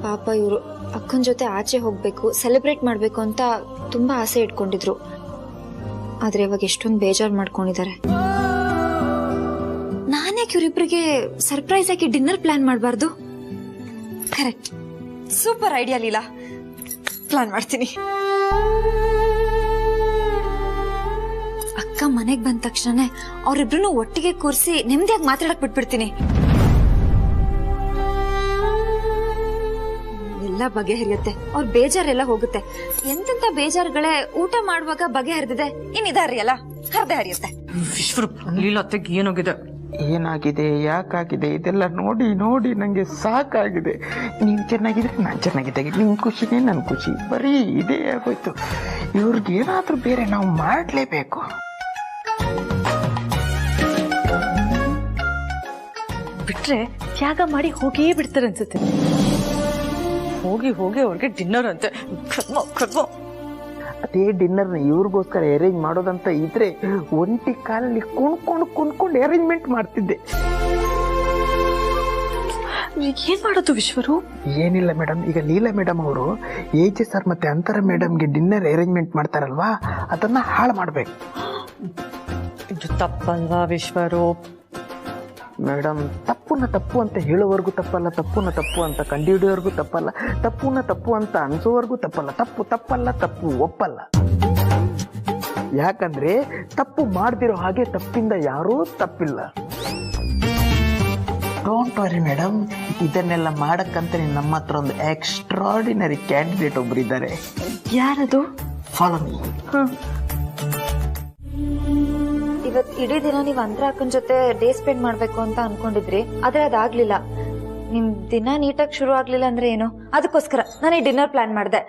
ಪಾಪ ಇವರು ಅಕ್ಕನ ಜೊತೆ ಆಚೆ ಹೋಗ್ಬೇಕು, ಸೆಲೆಬ್ರೇಟ್ ಮಾಡ್ಬೇಕು ಅಂತ ತುಂಬಾ ಆಸೆ ಇಟ್ಕೊಂಡಿದ್ರು. ಆದ್ರೆ ಇವಾಗ ಎಷ್ಟೊಂದು ಬೇಜಾರು ಮಾಡ್ಕೊಂಡಿದ್ದಾರೆ. ನಾನ್ಯಾಕೆ ಇವ್ರಿಬ್ರಿಗೆ ಸರ್ಪ್ರೈಸ್ ಆಗಿ ಡಿನ್ನರ್ ಪ್ಲಾನ್ ಮಾಡಬಾರ್ದು? Correct, super idea Leela, plan ಮಾಡ್ತೀನಿ. ಅಕ್ಕ ಮನೆಗ್ ಬಂದ ತಕ್ಷಣ ಅವ್ರಿಬ್ರು ಒಟ್ಟಿಗೆ ಕೂರಿಸಿ ನೆಮ್ಮದಿಯಾಗಿ ಮಾತಾಡಕ್ ಬಿಟ್ಬಿಡ್ತೀನಿ. ಎಲ್ಲ ಬಗೆಹರಿಯುತ್ತೆ, ಅವ್ರ ಬೇಜಾರೆಲ್ಲ ಹೋಗುತ್ತೆ. ಎಂತೆಂತ ಬೇಜಾರುಗಳೇ ಊಟ ಮಾಡುವಾಗ ಬಗೆಹರಿದಿದೆ, ಇನ್ನಿದಾರಿ ಅಲ್ಲ ಹರ್ದೆ ಹರಿಯುತ್ತೆ. ಲೀಲಾತ್ತೆಗೆ ಏನಾಗಿದೆ? ಏನಾಗಿದೆ, ಯಾಕಾಗಿದೆ, ಇದೆಲ್ಲ ನೋಡಿ ನೋಡಿ ನಂಗೆ ಸಾಕಾಗಿದೆ. ನೀವು ಚೆನ್ನಾಗಿದ್ರೆ ನಾನು ಚೆನ್ನಾಗಿದ್ದೆ, ನಿಮ್ ಖುಷಿನೇ ನನ್ ಖುಷಿ, ಬರೀ ಇದೇ ಆಗೋಯ್ತು. ಇವ್ರಿಗೆ ಏನಾದ್ರೂ ಬೇರೆ ನಾವು ಮಾಡ್ಲೇಬೇಕು. ಬಿಟ್ರೆ ತ್ಯಾಗ ಮಾಡಿ ಹೋಗೇ ಬಿಡ್ತಾರೆ ಅನ್ಸುತ್ತೆ. ಹೋಗಿ ಹೋಗಿ ಅವ್ರಿಗೆ ಡಿನ್ನರ್ ಅಂತೆ. ಅದೇ ಡಿನ್ನರ್ನ ಇವ್ರಿಗೋಸ್ಕರ ಅರೇಂಜ್ ಮಾಡೋದಂತ ಇದ್ರೆ ಒಂಟಿ ಕಾಲಲ್ಲಿ ಕುಣ್ಕೊಂಡು ಅರೇಂಜ್ಮೆಂಟ್ ಮಾಡ್ತಿದ್ದೆ. ಏನ್ ಮಾಡೋದು ವಿಶ್ವರು? ಏನಿಲ್ಲ ಮೇಡಮ್, ಈಗ ಲೀಲಾ ಮೇಡಮ್ ಅವರು ಏಜೆ ಸರ್ ಮತ್ತೆ ಅಂತರ ಮೇಡಮ್ಗೆ ಡಿನ್ನರ್ ಅರೇಂಜ್ಮೆಂಟ್ ಮಾಡ್ತಾರಲ್ವಾ, ಅದನ್ನ ಹಾಳು ಮಾಡ್ಬೇಕು. ಇದು ತಪ್ಪಲ್ವಾ ವಿಶ್ವರು? ಮೇಡಮ್, ತಪ್ಪುನ ತಪ್ಪು ಅಂತ ಹೇಳೋವರೆಗೂ ತಪ್ಪಲ್ಲ, ತಪ್ಪುನ ತಪ್ಪು ಅಂತ ಕಂಡುಹಿಡಿಯೋವರೆಗೂ ತಪ್ಪಲ್ಲ, ತಪ್ಪುನ ತಪ್ಪು ಅಂತ ಅನ್ಸೋವರೆಗೂ ತಪ್ಪಲ್ಲ. ತಪ್ಪು ತಪ್ಪಲ್ಲ, ತಪ್ಪು ಒಪ್ಪಲ್ಲ. ಯಾಕಂದ್ರೆ ತಪ್ಪು ಮಾಡ್ದಿರೋ ಹಾಗೆ ತಪ್ಪಿಂದ ಯಾರೂ ತಪ್ಪಿಲ್ಲ. ಡೋಂಟ್ ವರಿ ಮೇಡಮ್, ಇದನ್ನೆಲ್ಲ ಮಾಡಕ್ಕಂತ ನಮ್ಮ ಹತ್ರ ಒಂದು ಎಕ್ಸ್ಟ್ರಾರ್ಡಿನರಿ ಕ್ಯಾಂಡಿಡೇಟ್ ಒಬ್ರು ಇದ್ದಾರೆ. ಯಾರದು? Follow me. ಇವತ್ ಇಡೀ ದಿನ ನೀವ್ ಅಂತರ ಅಕ್ಕನ ಜೊತೆ ಡೇ ಸ್ಪೆಂಡ್ ಮಾಡ್ಬೇಕು ಅಂತ ಅನ್ಕೊಂಡಿದ್ರಿ, ಆದ್ರೆ ಅದಾಗ್ಲಿಲ್ಲ. ನಿಮ್ ದಿನ ನೀಟಾಗಿ ಶುರು ಆಗ್ಲಿಲ್ಲ ಅಂದ್ರೆ ಏನು, ಅದಕ್ಕೋಸ್ಕರ ನಾನು ಈ ಡಿನ್ನರ್ ಪ್ಲಾನ್ ಮಾಡಿದೆ.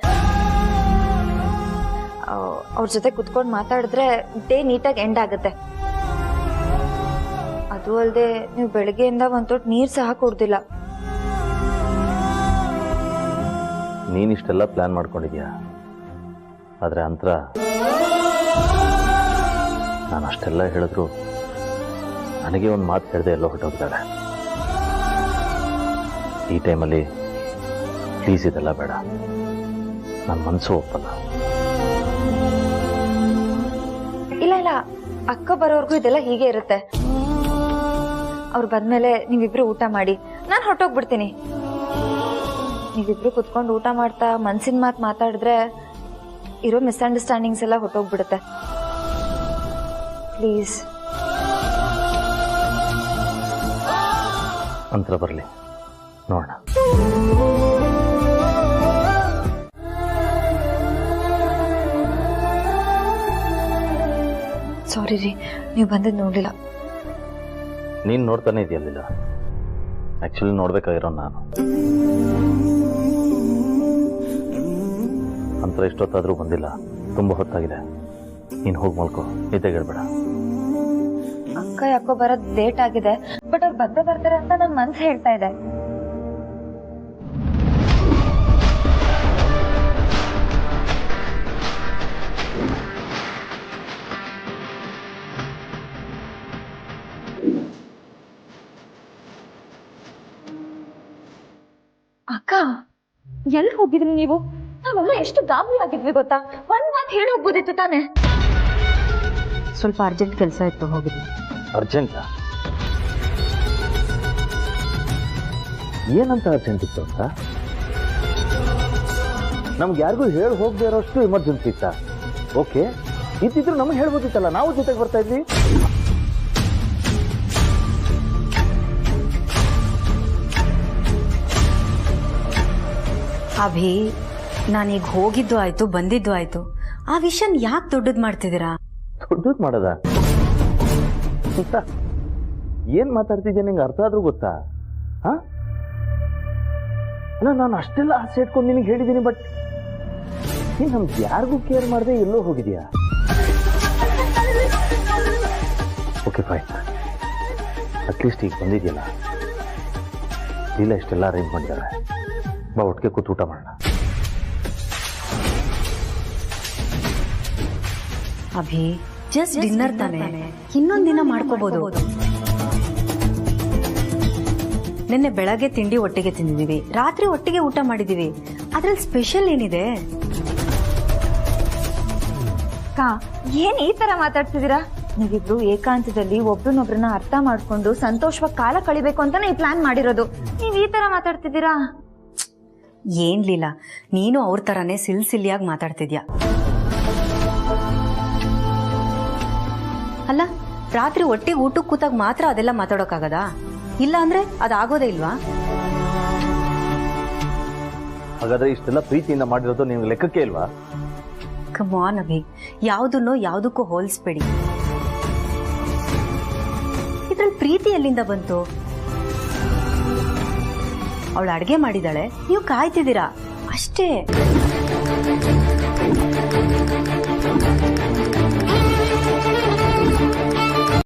ಅವ್ರ ಜೊತೆ ಕುತ್ಕೊಂಡು ಮಾತಾಡಿದ್ರೆ ಡೇ ನೀಟಾಗಿ ಎಂಡ್ ಆಗುತ್ತೆ. ಅದು ಅಲ್ಲದೆ ನೀವು ಬೆಳಗ್ಗೆಯಿಂದ ಒಂದ್ ತೊಟ್ಟು ನೀರ್ ಸಹ ಕುಡ್ದಿಲ್ಲ. ನೀನಿಷ್ಟೆಲ್ಲ ಪ್ಲಾನ್ ಮಾಡ್ಕೊಂಡಿದ್ಯಾ, ಆದ್ರೆ ಅಂತರ ನಾನು ಅಷ್ಟೆಲ್ಲ ಹೇಳಿದ್ರು ನನಗೆ ಒಂದು ಮಾತು ಹೇಳಿದೆ ಎಲ್ಲೋ ಹೊರಟೋಗಿದ್ದಾಳೆ. ಈ ಟೈಮಲ್ಲಿ ಪ್ಲೀಸ್ ಇದೆಲ್ಲ ಬೇಡ, ನನ್ನ ಮನಸ್ಸು ಒಪ್ಪಲ್ಲ. ಇಲ್ಲ ಇಲ್ಲ, ಅಕ್ಕ ಬರೋರ್ಗು ಇದೆಲ್ಲ ಹೀಗೆ ಇರುತ್ತೆ. ಅವ್ರು ಬಂದ್ಮೇಲೆ ನೀವಿಬ್ರು ಊಟ ಮಾಡಿ ನಾನು ಹೊರಟೋಗ್ಬಿಡ್ತೀನಿ. ನೀವಿಬ್ರು ಕುತ್ಕೊಂಡು ಊಟ ಮಾಡ್ತಾ ಮನ್ಸಿನ ಮಾತು ಮಾತಾಡಿದ್ರೆ ಇರೋ ಮಿಸ್ಅಂಡರ್ಸ್ಟ್ಯಾಂಡಿಂಗ್ಸ್ ಎಲ್ಲ ಹೊರಟೋಗ್ಬಿಡುತ್ತೆ. ಪ್ಲೀಸ್. ಅಂತರ ಬರಲಿ, ನೋಡೋಣ. ಸಾರಿ ರೀ, ನೀವು ಬಂದದ್ದು ನೋಡಲಿಲ್ಲ. ನೀನು ನೋಡ್ತಾನೆ ಇದೆಯಲ್ಲಿಲ್ಲ, ಆಕ್ಚುಲಿ ನೋಡ್ಬೇಕಾಗಿರೋ ನಾನು. ಅಂತರ ಇಷ್ಟೊತ್ತಾದ್ರೂ ಬಂದಿಲ್ಲ, ತುಂಬ ಹೊತ್ತಾಗಿದೆ. ನೀನು ಹೋಗಿ ಮಲ್ಕೋ, ನಿದ್ದೆಗೇಳ್ಬೇಡ. ಅಕ್ಕ ಯಾಕೋ ಬರೋದ್ ಲೇಟ್ ಆಗಿದೆ, ಬಟ್ ಅವ್ರು ಬಂದೇ ಬರ್ತಾರೆ ಅಂತ ನನ್ ಮನ್ಸು ಹೇಳ್ತಾ ಇದೆ. ಅಕ್ಕ, ಎಲ್ಲಿ ಹೋಗಿದ್ರಿ ನೀವು? ನಾವೆಲ್ಲ ಎಷ್ಟು ಗಾಬರಿ ಆಗಿದ್ವಿ ಗೊತ್ತಾ? 1 ಮಂತ್ ಅಂತ ಹೇಳಿ ಹೋಗ್ಬೋದಿತ್ತು ತಾನೆ. ಸ್ವಲ್ಪ ಅರ್ಜೆಂಟ್ ಕೆಲಸ ಇತ್ತು, ಹೋಗಿದ್ವಿ. ಅರ್ಜೆಂಟಾ? ಏನಂತ ಅರ್ಜೆಂಟ್ ಇತ್ತು ಅಂತ? ನಮ್ಗೆ ಯಾರಿಗೂ ಹೇಳಿ ಹೋಗದೆ ಇರೋಷ್ಟು ಎಮರ್ಜೆನ್ಸಿ ಇತ್ತಾ? ಓಕೆ, ಇದ್ದಿದ್ರು ನಮ್ಗೆ ಹೇಳ್ಬೋದಿತ್ತಲ್ಲ, ನಾವು ಜೊತೆಗೆ ಬರ್ತಾ ಇದ್ವಿ. ಅಭಿ, ನಾನೀಗ ಹೋಗಿದ್ದು ಆಯ್ತು, ಬಂದಿದ್ದು ಆಯ್ತು. ಆ ವಿಷಯನ್ ಯಾಕೆ ದೊಡ್ಡದ್ ಮಾಡ್ತಿದ್ದೀರಾ? ದೊಡ್ಡದ್ ಮಾಡೋದ? ಏನ್ ಮಾತಾಡ್ತಿದ್ಯಾ, ನಿಂಗೆ ಅರ್ಥ ಆದ್ರೂ ಗೊತ್ತಾ? ಅಲ್ಲ, ನಾನು ಅಷ್ಟೆಲ್ಲ ಆಸೆ ಇಟ್ಕೊಂಡು ನಿನಗೆ ಹೇಳಿದ್ದೀನಿ, ಬಟ್ ನೀನ್ ನಮ್ಗೆ ಯಾರಿಗೂ ಕೇರ್ ಮಾಡದೆ ಎಲ್ಲೋ ಹೋಗಿದ್ಯಾ? ಓಕೆ ಫೈನ್, ಅಟ್ಲೀಸ್ಟ್ ಈಗ ಬಂದಿದ್ಯಲ್ಲ, ಇಲ್ಲ ಇಷ್ಟೆಲ್ಲ ಅರೇಂಜ್ ಮಾಡಿದ್ದಾರೆ, ಬಾ ಒಟ್ಟಿಗೆ ಕೂತು ಊಟ ಮಾಡೋಣ. ಅಭಿ, ಜಸ್ಟ್ ಡಿನ್ನರ್ ತಾನೆ, ಇನ್ನೊಂದಿನ ಮಾಡ್ಕೋಬಹುದು. ನಿನ್ನೆ ಬೆಳಗ್ಗೆ ತಿಂಡಿ ಒಟ್ಟಿಗೆ ತಿಂದಿದೀವಿ, ರಾತ್ರಿ ಒಟ್ಟಿಗೆ ಊಟ ಮಾಡಿದೀವಿ. ಅದ್ರಲ್ಲಿ ಸ್ಪೆಷಲ್ ಏನಿದೆ? ಏನ್ ಈ ತರ ಮಾತಾಡ್ತಿದ್ದೀರಾ? ನೀವಿಬ್ರು ಏಕಾಂತದಲ್ಲಿ ಒಬ್ರನ್ನೊಬ್ರನ್ನ ಅರ್ಥ ಮಾಡ್ಕೊಂಡು ಸಂತೋಷವಾಗಿ ಕಾಲ ಕಳಿಬೇಕು ಅಂತಾನೆ ಈ ಪ್ಲಾನ್ ಮಾಡಿರೋದು. ನೀವ್ ಈ ತರ ಮಾತಾಡ್ತಿದ್ದೀರಾ? ಏನ್ ಲೀಲಾ, ನೀನು ಅವ್ರ ತರಾನೇ ಸಿಲ್ಸಿಲಿಯಾಗಿ ಮಾತಾಡ್ತಿದ್ಯಾ. ಅಲ್ಲ, ರಾತ್ರಿ ಒಟ್ಟಿಗೆ ಊಟಕ್ಕೆ ಕೂತಾಗ ಮಾತ್ರ ಅದೆಲ್ಲ ಮಾತಾಡೋಕ್ಕಾಗದಾ? ಇಲ್ಲ ಅಂದ್ರೆ ಅದಾಗೋದೇ ಇಲ್ವಾ? ಹಾಗಾದ್ರೆ ಇಷ್ಟೆಲ್ಲ ಪ್ರೀತಿಯಿಂದ ಮಾಡಿರೋದು ನಿಮ್ಗೆ ಲೆಕ್ಕಕ್ಕೆ ಇಲ್ವಾ? ಕಮ್ ಆನ್ ಅಭಿ, ಯಾವುದನ್ನೋ ಯಾವುದಕ್ಕೂ ಹೋಲಿಸ್ಬೇಡಿ. ಇದ್ರಲ್ಲಿ ಪ್ರೀತಿ ಎಲ್ಲಿಂದ ಬಂತು? ಅವಳು ಅಡ್ಗೆ ಮಾಡಿದಾಳೆ, ನೀವು ಕಾಯ್ತಿದ್ದೀರಾ ಅಷ್ಟೇ.